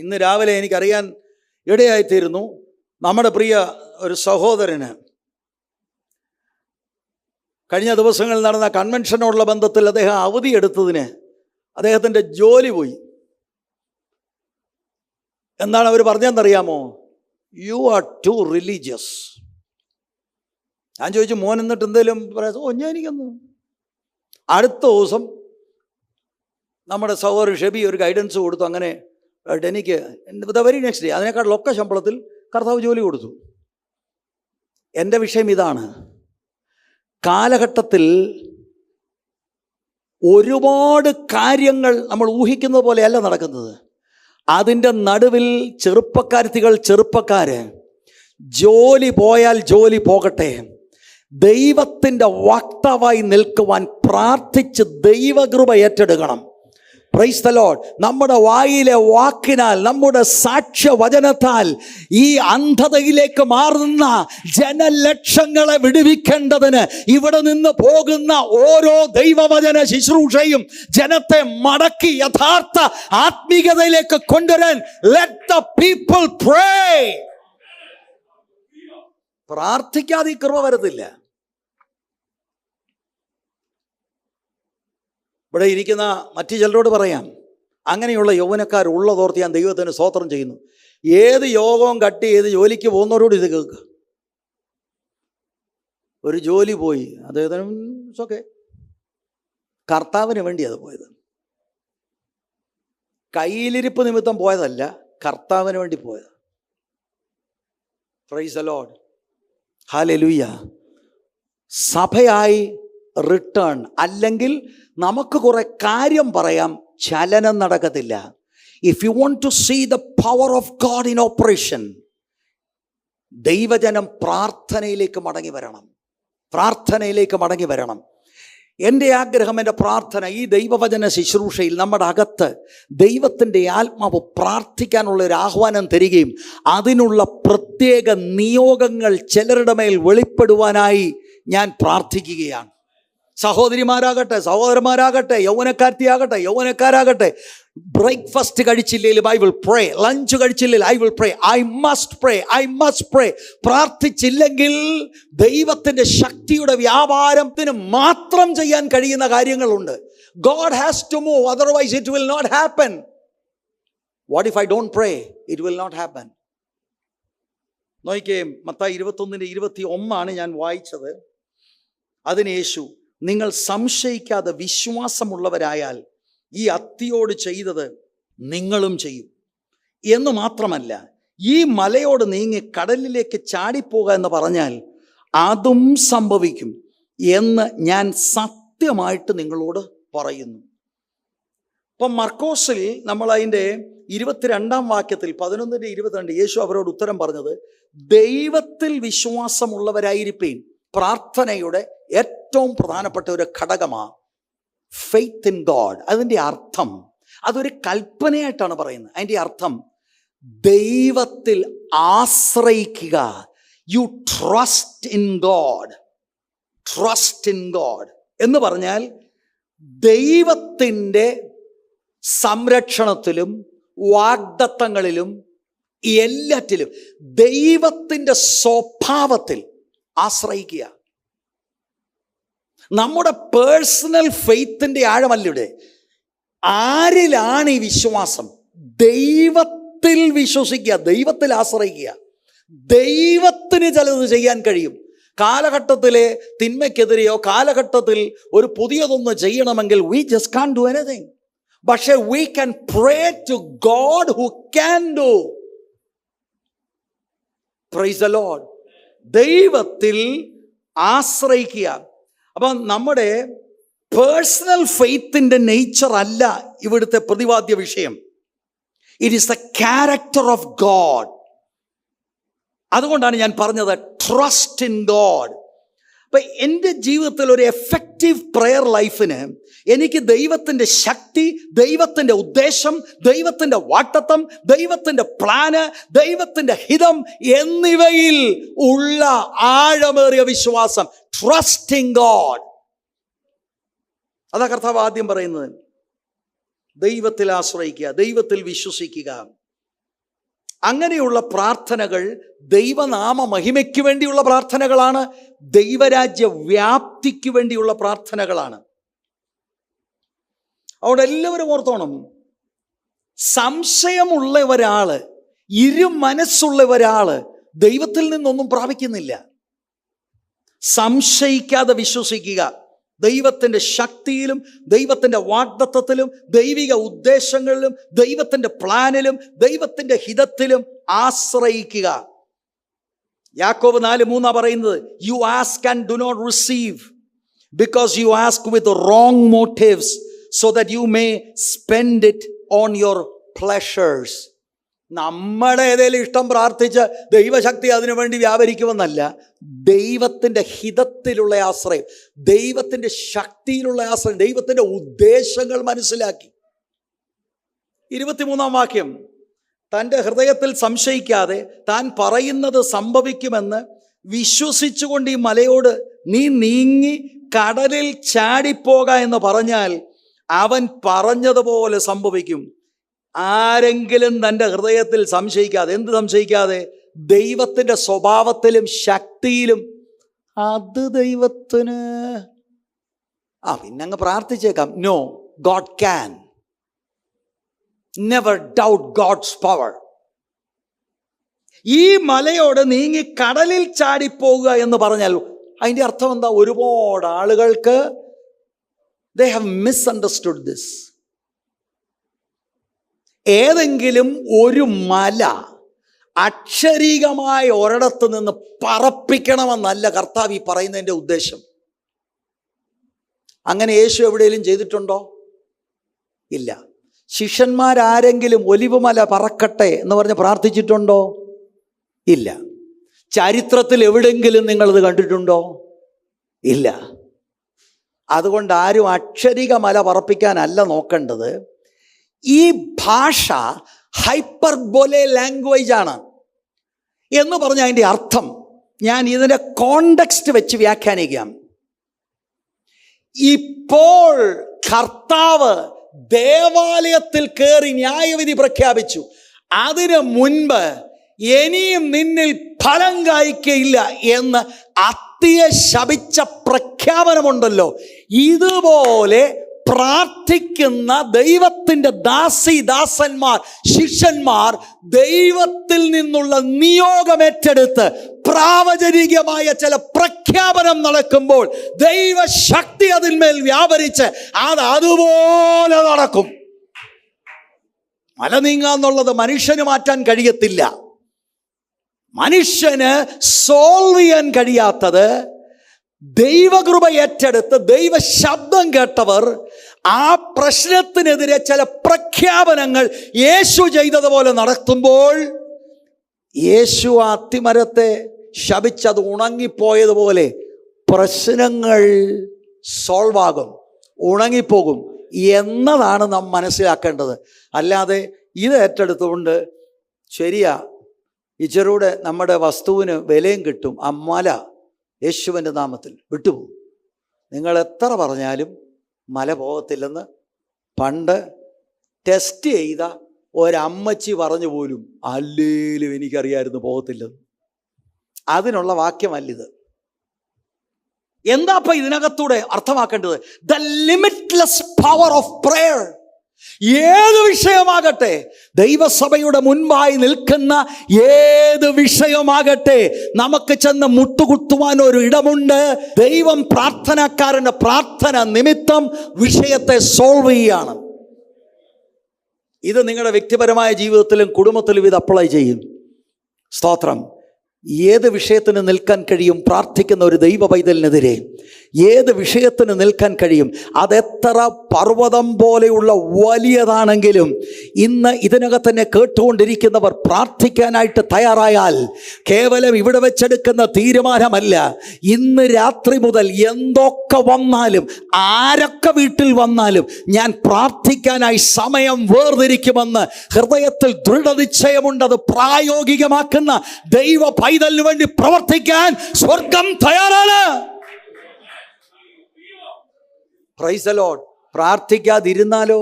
ഇന്ന് രാവിലെ എനിക്കറിയാൻ ഇടയായിത്തീരുന്നു, നമ്മുടെ പ്രിയ ഒരു സഹോദരന് കഴിഞ്ഞ ദിവസങ്ങളിൽ നടന്ന കൺവെൻഷനോടുള്ള ബന്ധത്തിൽ അദ്ദേഹം അവധിയെടുത്തതിന് അദ്ദേഹത്തിൻ്റെ ജോലി പോയി. എന്താണ് അവർ പറഞ്ഞതെന്നറിയാമോ? You are too religious. ഞാൻ ചോദിച്ചു, മോൻ എന്നിട്ട് എന്തെങ്കിലും പറയാം? ഞാൻ എനിക്കൊന്ന്. അടുത്ത ദിവസം നമ്മുടെ സഹോദരൻ ഷെബി ഒരു ഗൈഡൻസ് കൊടുത്തു. അങ്ങനെ എനിക്ക് ദ വെരി നെക്സ്റ്റ് ഡേ അതിനേക്കാളൊക്കെ ശമ്പളത്തിൽ കർത്താവ് ജോലി കൊടുത്തു. എൻ്റെ വിഷയം ഇതാണ്, കാലഘട്ടത്തിൽ ഒരുപാട് കാര്യങ്ങൾ നമ്മൾ ഊഹിക്കുന്നത് പോലെയല്ല നടക്കുന്നത്. അതിൻ്റെ നടുവിൽ ചെറുപ്പക്കാര് ജോലി പോയാൽ ജോലി പോകട്ടെ, ദൈവത്തിൻ്റെ വക്താവായി നിൽക്കുവാൻ പ്രാർത്ഥിച്ച് ദൈവകൃപ ഏറ്റെടുക്കണം. Price the Lord. നമ്മുടെ വായിലെ വാക്കിനാൽ, നമ്മുടെ സാക്ഷ്യവചനത്താൽ ഈ അന്ധതയിലേക്ക് മാറുന്ന ജനലക്ഷങ്ങളെ വിടുവിക്കേണ്ടതിന് ഇവിടെ നിന്ന് പോകുന്ന ഓരോ ദൈവവചന ശുശ്രൂഷയും ജനത്തെ മടക്കി യഥാർത്ഥ ആത്മീയതയിലേക്ക് കൊണ്ടുവരാൻ ലെറ്റ് ദ പീപ്പിൾ പ്രേ. പ്രാർത്ഥിക്കാതെ ഈ കൃപ വരത്തില്ല. ഇവിടെ ഇരിക്കുന്ന മറ്റു ചിലരോട് പറയാം, അങ്ങനെയുള്ള യൗവനക്കാർ ഉള്ളതോർത്ത് ഞാൻ ദൈവത്തിന് സ്തോത്രം ചെയ്യുന്നു. ഏത് യോഗവും കട്ട് ചെയ്ത് ജോലിക്ക് പോകുന്നവരോട് ഇത് കേൾക്കുക. ഒരു ജോലി പോയി, അദ്ദേഹത്തിന് ഓക്കെ, കർത്താവിന് വേണ്ടി അത് പോയത്. കയ്യിലിരിപ്പ് നിമിത്തം പോയതല്ല, കർത്താവിന് വേണ്ടി പോയത്. Praise the Lord. ഹല്ലേലൂയ. സഭയായി റിട്ടേൺ, അല്ലെങ്കിൽ നമുക്ക് കുറെ കാര്യം പറയാം, ചലനം നടക്കത്തില്ല. If you want to see the power of God in operation, ദൈവജനം പ്രാർത്ഥനയിലേക്ക് മടങ്ങി വരണം. എൻ്റെ ആഗ്രഹം, എൻ്റെ പ്രാർത്ഥന, ഈ ദൈവവചന ശുശ്രൂഷയിൽ നമ്മുടെ അകത്ത് ദൈവത്തിൻ്റെ ആത്മാവ് പ്രാർത്ഥിക്കാനുള്ള ഒരു ആഹ്വാനം തരികയും അതിനുള്ള പ്രത്യേക നിയോഗങ്ങൾ ചിലരുടെ മേൽ വെളിപ്പെടുവാനായി ഞാൻ പ്രാർത്ഥിക്കുകയാണ്. സഹോദരിമാരാകട്ടെ, സഹോദരന്മാരാകട്ടെ, യൗവനക്കാരാകട്ടെ, ബ്രേക്ക്ഫാസ്റ്റ് കഴിച്ചില്ലെങ്കിൽ ഐ വിൽ പ്രേ, ലഞ്ച് കഴിച്ചില്ലെങ്കിൽ I will pray, I must pray. പ്രാർത്ഥിച്ചില്ലെങ്കിൽ ദൈവത്തിൻ്റെ ശക്തിയുടെ വ്യാപാരത്തിന് മാത്രം ചെയ്യാൻ കഴിയുന്ന കാര്യങ്ങളുണ്ട്. God has to move, otherwise it will not happen. What if I don't pray? It will not happen. നോക്കിക്കേ, മത്തായി 21:21 ഞാൻ വായിച്ചത്. അതിന് യേശു, നിങ്ങൾ സംശയിക്കാതെ വിശ്വാസമുള്ളവരായാൽ ഈ അത്തിയോട് ചെയ്തത് നിങ്ങളും ചെയ്യും എന്ന് മാത്രമല്ല, ഈ മലയോട് നീങ്ങി കടലിലേക്ക് ചാടിപ്പോക എന്ന് പറഞ്ഞാൽ അതും സംഭവിക്കും എന്ന് ഞാൻ സത്യമായിട്ട് നിങ്ങളോട് പറയുന്നു. ഇപ്പം മർക്കോസിൽ നമ്മൾ അതിൻ്റെ 22-ാം വാക്യത്തിൽ 11:22 യേശു അവരോട് ഉത്തരം പറഞ്ഞത്, ദൈവത്തിൽ വിശ്വാസമുള്ളവരായിരിപ്പീൻ. പ്രാർത്ഥനയുടെ ഏറ്റവും പ്രധാനപ്പെട്ട ഒരു ഘടകമാണ് ഫെയ്ത്ത് ഇൻ ഗോഡ്. അതിൻ്റെ അർത്ഥം, അതൊരു കൽപ്പനയായിട്ടാണ് പറയുന്നത്. അതിൻ്റെ അർത്ഥം ദൈവത്തിൽ ആശ്രയിക്കുക. യു ട്രസ്റ്റ് ഇൻ ഗോഡ് എന്ന് പറഞ്ഞാൽ ദൈവത്തിൻ്റെ സംരക്ഷണത്തിലും വാഗ്ദത്തങ്ങളിലും എല്ലാറ്റിലും ദൈവത്തിൻ്റെ സ്വഭാവത്തിൽ ആശ്രയിക്കുക. നമ്മുടെ പേഴ്സണൽ ഫെയ്ത്തിൻ്റെ ആഴമല്ല ഇവിടെ. ആരിലാണ് ഈ വിശ്വാസം? ദൈവത്തിൽ വിശ്വസിക്കുക, ദൈവത്തിൽ ആശ്രയിക്കുക. ദൈവത്തിന് ചിലത് ചെയ്യാൻ കഴിയും. കാലഘട്ടത്തിലെ തിന്മയ്ക്കെതിരെയോ കാലഘട്ടത്തിൽ ഒരു പുതിയതൊന്ന് ചെയ്യണമെങ്കിൽ we just can't do anything. പക്ഷേ we can pray to God who can do. Praise the Lord. ദൈവത്തിൽ ആശ്രയിക്കുക. അപ്പം നമ്മുടെ പേഴ്സണൽ ഫെയ്ത്തിൻ്റെ നേച്ചർ അല്ല ഇവിടുത്തെ പ്രതിപാദ്യ വിഷയം. It is the character of God. അതുകൊണ്ടാണ് ഞാൻ പറഞ്ഞത് ട്രസ്റ്റ് ഇൻ ഗോഡ്. അപ്പം എൻ്റെ ജീവിതത്തിൽ ഒരു എഫക്റ്റീവ് പ്രെയർ ലൈഫിന് എനിക്ക് ദൈവത്തിൻ്റെ ശക്തി, ദൈവത്തിൻ്റെ ഉദ്ദേശം, ദൈവത്തിൻ്റെ വാഗ്ദത്തം, ദൈവത്തിൻ്റെ പ്ലാന്, ദൈവത്തിൻ്റെ ഹിതം എന്നിവയിൽ ഉള്ള ആഴമേറിയ വിശ്വാസം, ട്രസ്റ്റിംഗ് ഗോഡ്. അതാ കർത്താവ് ആദ്യം പറയുന്നത്. ദൈവത്തിൽ ആശ്രയിക്കുക, ദൈവത്തിൽ വിശ്വസിക്കുക. അങ്ങനെയുള്ള പ്രാർത്ഥനകൾ ദൈവനാമ മഹിമയ്ക്ക് വേണ്ടിയുള്ള പ്രാർത്ഥനകളാണ്, ദൈവരാജ്യ വ്യാപ്തിക്ക് വേണ്ടിയുള്ള പ്രാർത്ഥനകളാണ്. അവിടെ എല്ലാവരും ഓർത്തോണം, സംശയമുള്ള ഒരാള്, ഇരുമനസ്സുള്ള ഒരാള് ദൈവത്തിൽ നിന്നൊന്നും പ്രാപിക്കുന്നില്ല. സംശയിക്കാതെ വിശ്വസിക്കുക. ദൈവത്തിൻ്റെ ശക്തിയിലും ദൈവത്തിൻ്റെ വാഗ്ദത്തത്തിലും ദൈവിക ഉദ്ദേശങ്ങളിലും ദൈവത്തിൻ്റെ പ്ലാനിലും ദൈവത്തിൻ്റെ ഹിതത്തിലും ആശ്രയിക്കുക. യാക്കോബ് 4:3 പറയുന്നത്, you ask and do not receive because you ask with wrong motives, so that you may spend it on your pleasures. നമ്മുടെ ഏതെങ്കിലും ഇഷ്ടം പ്രാർത്ഥിച്ച് ദൈവശക്തി അതിനു വേണ്ടി വ്യാപരിക്കുമെന്നല്ല, ദൈവത്തിൻ്റെ ഹിതത്തിലുള്ള ആശ്രയം, ദൈവത്തിൻ്റെ ശക്തിയിലുള്ള ആശ്രയം, ദൈവത്തിൻ്റെ ഉദ്ദേശങ്ങൾ മനസ്സിലാക്കി. 23-ാം വാക്യം, തൻ്റെ ഹൃദയത്തിൽ സംശയിക്കാതെ താൻ പറയുന്നത് സംഭവിക്കുമെന്ന് വിശ്വസിച്ചുകൊണ്ട് ഈ മലയോട് നീ നീങ്ങി കടലിൽ ചാടിപ്പോക എന്ന് പറഞ്ഞാൽ അവൻ പറഞ്ഞതുപോലെ സംഭവിക്കും. ആരെങ്കിലും തൻ്റെ ഹൃദയത്തിൽ സംശയിക്കാതെ, എന്ത് സംശയിക്കാതെ? ദൈവത്തിൻ്റെ സ്വഭാവത്തിലും ശക്തിയിലും. അത് ദൈവത്തിന് പിന്നങ്ങ് പ്രാർത്ഥിച്ചേക്കാം. No, God can. Never doubt God's power. ഈ മലയോട് നീങ്ങി കടലിൽ ചാടിപ്പോവുക എന്ന് പറഞ്ഞാൽ അതിൻ്റെ അർത്ഥം എന്താ? ഒരുപാട് ആളുകൾക്ക് they have misunderstood this. ഏതെങ്കിലും ഒരു മല അക്ഷരീകമായ ഒരിടത്ത് നിന്ന് പറപ്പിക്കണമെന്നല്ല കർത്താവ് ഈ പറയുന്നതിൻ്റെ ഉദ്ദേശം. അങ്ങനെ യേശു എവിടെയെങ്കിലും ചെയ്തിട്ടുണ്ടോ? ഇല്ല. ശിഷ്യന്മാരാരെങ്കിലും ഒലിവുമല പറക്കട്ടെ എന്ന് പറഞ്ഞ് പ്രാർത്ഥിച്ചിട്ടുണ്ടോ? ഇല്ല. ചരിത്രത്തിൽ എവിടെയെങ്കിലും നിങ്ങളിത് കണ്ടിട്ടുണ്ടോ? ഇല്ല. അതുകൊണ്ട് ആരും അക്ഷരിക മല പറപ്പിക്കാനല്ല നോക്കേണ്ടത്. ഈ ഭാഷ ഹൈപ്പർബോലെ ലാംഗ്വേജ് ആണ് എന്ന് പറഞ്ഞ അതിൻ്റെ അർത്ഥം ഞാൻ ഇതിൻ്റെ കോണ്ടെക്സ്റ്റ് വെച്ച് വ്യാഖ്യാനിക്കാം. ഇപ്പോൾ കർത്താവ് ദേവാലയത്തിൽ കയറി ന്യായവിധി പ്രഖ്യാപിച്ചു. അതിനു മുൻപ് ഇനിയും നിന്നിൽ ഫലം കായ്ക്കയില്ല എന്ന് അത്തിയെ ശപിച്ച പ്രഖ്യാപനമുണ്ടല്ലോ. ഇതുപോലെ പ്രാർത്ഥിക്കുന്ന ദൈവത്തിൻ്റെ ദാസന്മാർ, ശിഷ്യന്മാർ ദൈവത്തിൽ നിന്നുള്ള നിയോഗമേറ്റെടുത്ത് പ്രാവചനികമായ ചില പ്രഖ്യാപനം നടക്കുമ്പോൾ ദൈവശക്തി അതിന്മേൽ വ്യാപരിച്ച് അതുപോലെ നടക്കും. മല നീങ്ങാന്നുള്ളത് മനുഷ്യന് മാറ്റാൻ കഴിയത്തില്ല. മനുഷ്യന് സോൾവ് ചെയ്യാൻ കഴിയാത്തത് ദൈവകൃപ ഏറ്റെടുത്ത് ദൈവ ശബ്ദം കേട്ടവർ ആ പ്രശ്നത്തിനെതിരെ ചില പ്രഖ്യാപനങ്ങൾ യേശു ചെയ്തതുപോലെ നടത്തുമ്പോൾ, യേശു ആ അത്തിമരത്തെ ശപിച്ചത് ഉണങ്ങിപ്പോയതുപോലെ പ്രശ്നങ്ങൾ സോൾവ് ആകും, ഉണങ്ങിപ്പോകും എന്നതാണ് നാം മനസ്സിലാക്കേണ്ടത്. അല്ലാതെ ഇത് ഏറ്റെടുത്തുകൊണ്ട് ശരിയാ ഇച്ചിരൂടെ നമ്മുടെ വസ്തുവിന് വിലയും കിട്ടും, മല യേശുവിൻ്റെ നാമത്തിൽ വിട്ടുപോകും, നിങ്ങൾ എത്ര പറഞ്ഞാലും മല പോകത്തില്ലെന്ന് പണ്ട് ടെസ്റ്റ് ചെയ്ത ഒരമ്മച്ചി പറഞ്ഞു പോലും, അല്ലേലും എനിക്കറിയായിരുന്നു പോകത്തില്ലെന്ന്. അതിനുള്ള വാക്യമല്ലിത്. എന്താ അപ്പം ഇതിനകത്തൂടെ അർത്ഥമാക്കേണ്ടത്? The limitless power of prayer. ഏത് വിഷയമാകട്ടെ, ദൈവസഭയുടെ മുൻപായി നിൽക്കുന്ന ഏത് വിഷയമാകട്ടെ, നമുക്ക് ചെന്ന് മുട്ടുകുത്തുവാൻ ഒരു ഇടമുണ്ട്. ദൈവം പ്രാർത്ഥനക്കാരൻ്റെ പ്രാർത്ഥന നിമിത്തം വിഷയത്തെ സോൾവ് ചെയ്യുകയാണ്. ഇത് നിങ്ങളുടെ വ്യക്തിപരമായ ജീവിതത്തിലും കുടുംബത്തിലും ഇത് അപ്ലൈ ചെയ്യും. സ്തോത്രം. ഏത് വിഷയത്തിന് നിൽക്കാൻ കഴിയും? പ്രാർത്ഥിക്കുന്ന ഒരു ദൈവ പൈതലിനെതിരെ ഏത് വിഷയത്തിന് നിൽക്കാൻ കഴിയും? അതെത്ര പർവ്വതം പോലെയുള്ള വലിയതാണെങ്കിലും ഇന്ന് ഇതിനകത്തന്നെ കേട്ടുകൊണ്ടിരിക്കുന്നവർ പ്രാർത്ഥിക്കാനായിട്ട് തയ്യാറായാൽ, കേവലം ഇവിടെ വെച്ചെടുക്കുന്ന തീരുമാനമല്ല, ഇന്ന് രാത്രി മുതൽ എന്തൊക്കെ വന്നാലും ആരൊക്കെ വീട്ടിൽ വന്നാലും ഞാൻ പ്രാർത്ഥിക്കാനായി സമയം വേർതിരിക്കുമെന്ന് ഹൃദയത്തിൽ ദൃഢനിശ്ചയമുണ്ട്. അത് പ്രായോഗികമാക്കുന്ന ദൈവ പൈതലിന് വേണ്ടി പ്രവർത്തിക്കാൻ സ്വർഗം തയ്യാറാണ്. Praise the Lord. പ്രാർത്ഥിക്കാതിരുന്നാലോ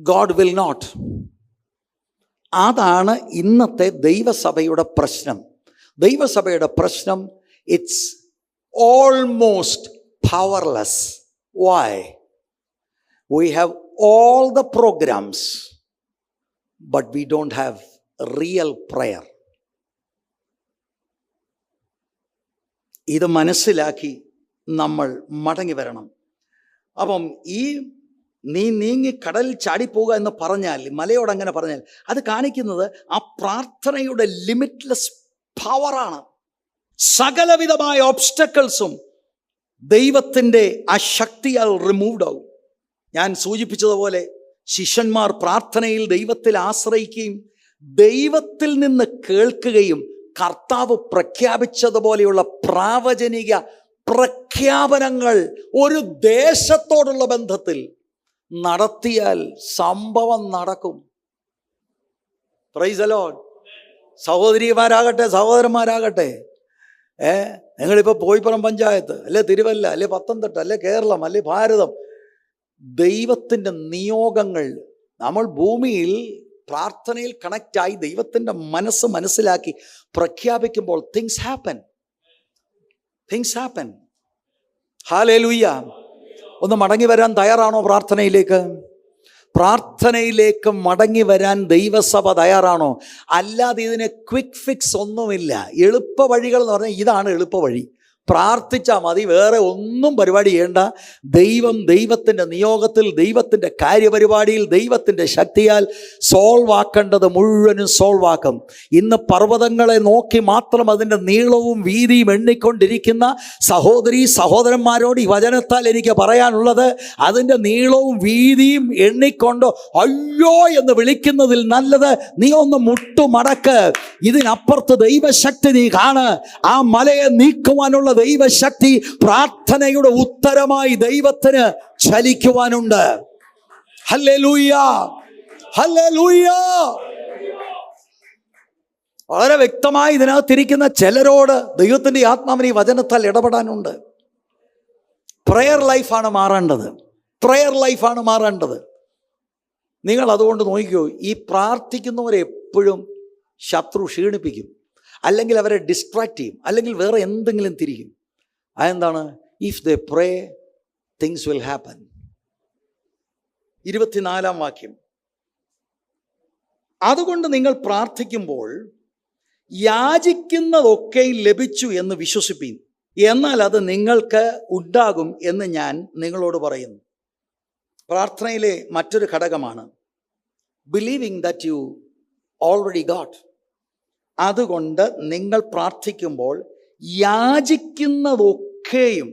ഗോഡ് വിൽ നോട്ട്. അതാണ് ഇന്നത്തെ ദൈവസഭയുടെ പ്രശ്നം. ദൈവസഭയുടെ പ്രശ്നം, it's almost powerless. Why? We have all the programs, but we don't have real prayer. ഇത് മനസ്സിലാക്കി നമ്മൾ മടങ്ങി വരണം. അപ്പം ഈ നീ നീങ്ങി കടലിൽ ചാടിപ്പോവുക എന്ന് പറഞ്ഞാൽ, മലയോട് അങ്ങനെ പറഞ്ഞാൽ, അത് കാണിക്കുന്നത് ആ പ്രാർത്ഥനയുടെ ലിമിറ്റ്ലെസ് പവറാണ്. സകലവിധമായ ഒബ്സ്റ്റക്കിൾസും ദൈവത്തിൻ്റെ ആ ശക്തിയാൽ റിമൂവ്ഡ് ആവും. ഞാൻ സൂചിപ്പിച്ചതുപോലെ ശിഷ്യന്മാർ പ്രാർത്ഥനയിൽ ദൈവത്തിൽ ആശ്രയിക്കുകയും ദൈവത്തിൽ നിന്ന് കേൾക്കുകയും കർത്താവ് പ്രഖ്യാപിച്ചതുപോലെയുള്ള പ്രാവചനിക പ്രഖ്യാപനങ്ങൾ ഒരു ദേശത്തോടുള്ള ബന്ധത്തിൽ നടത്തിയാൽ സംഭവം നടക്കും. Praise the Lord. സഹോദരിമാരാകട്ടെ, സഹോദരന്മാരാകട്ടെ, നിങ്ങളിപ്പോൾ പോയിപ്പുറം പഞ്ചായത്ത്, അല്ലെ തിരുവല്ല, അല്ലെ പത്തനംതിട്ട, അല്ലെ കേരളം, അല്ലെ ഭാരതം, ദൈവത്തിൻ്റെ നിയോഗങ്ങൾ നമ്മൾ ഭൂമിയിൽ പ്രാർത്ഥനയിൽ കണക്റ്റായി ദൈവത്തിൻ്റെ മനസ്സ് മനസ്സിലാക്കി പ്രഖ്യാപിക്കുമ്പോൾ തിങ്സ് ഹാപ്പൻ. ഹല്ലേലൂയ. ഒന്ന് മടങ്ങി വരാൻ തയ്യാറാണോ പ്രാർത്ഥനയിലേക്ക്? പ്രാർത്ഥനയിലേക്ക് മടങ്ങി വരാൻ ദൈവസഭ തയ്യാറാണോ? അല്ലാതെ ഇതിന് ക്വിക്ക് ഫിക്സ് ഒന്നുമില്ല. എളുപ്പ വഴികൾ എന്ന് പറഞ്ഞാൽ ഇതാണ് എളുപ്പ വഴി. പ്രാർത്ഥിച്ചാൽ മതി, വേറെ ഒന്നും പരിപാടി ചെയ്യേണ്ട. ദൈവത്തിൻ്റെ നിയോഗത്തിൽ, ദൈവത്തിൻ്റെ കാര്യപരിപാടിയിൽ, ദൈവത്തിൻ്റെ ശക്തിയാൽ സോൾവ് ആക്കേണ്ടത് മുഴുവനും സോൾവ് ആക്കും. ഇന്ന് പർവ്വതങ്ങളെ നോക്കി മാത്രം അതിൻ്റെ നീളവും വീതിയും എണ്ണിക്കൊണ്ടിരിക്കുന്ന സഹോദരീ സഹോദരന്മാരോട് ഈ വചനത്താൽ എനിക്ക് പറയാനുള്ളത്, അതിൻ്റെ നീളവും വീതിയും എണ്ണിക്കൊണ്ട് അയ്യോ എന്ന് വിളിക്കുന്നതിൽ നല്ലത് നീ ഒന്ന് മുട്ടുമടക്ക്. ഇതിനപ്പുറത്ത് ദൈവശക്തി നീ കാണ്. ആ മലയെ നീക്കുവാനുള്ള ദൈവശക്തി, പ്രാർത്ഥനയുടെ ഉത്തരമായി ദൈവത്തിന് ചലിക്കുവാനുണ്ട്. Hallelujah, hallelujah. വളരെ വ്യക്തമായി ഇതിനകത്തിരിക്കുന്ന ചിലരോട് ദൈവത്തിൻ്റെ ആത്മാവിന് ഈ വചനത്താൽ ഇടപെടാനുണ്ട്. പ്രയർ ലൈഫാണ് മാറേണ്ടത്. പ്രയർ ലൈഫാണ് മാറേണ്ടത്. നിങ്ങൾ അതുകൊണ്ട് നോക്കിക്കോ, ഈ പ്രാർത്ഥിക്കുന്നവരെ എപ്പോഴും ശത്രു ക്ഷീണിപ്പിക്കും, അല്ലെങ്കിൽ അവരെ ഡിസ്ട്രാക്ട് ചെയ്യും, അല്ലെങ്കിൽ വേറെ എന്തെങ്കിലും തിരിക്കും. അതെന്താണ്? If they pray things will happen. 24-ാം വാക്യം, അതുകൊണ്ട് നിങ്ങൾ പ്രാർത്ഥിക്കുമ്പോൾ യാചിക്കുന്നതൊക്കെയും ലഭിച്ചു എന്ന് വിശ്വസിപ്പീൻ, എന്നാൽ അത് നിങ്ങൾക്ക് ഉണ്ടാകും എന്ന് ഞാൻ നിങ്ങളോട് പറയുന്നു. പ്രാർത്ഥനയിലെ മറ്റൊരു ഘടകമാണ് believing that you already got. അതുകൊണ്ട് നിങ്ങൾ പ്രാർത്ഥിക്കുമ്പോൾ യാചിക്കുന്നതൊക്കെയും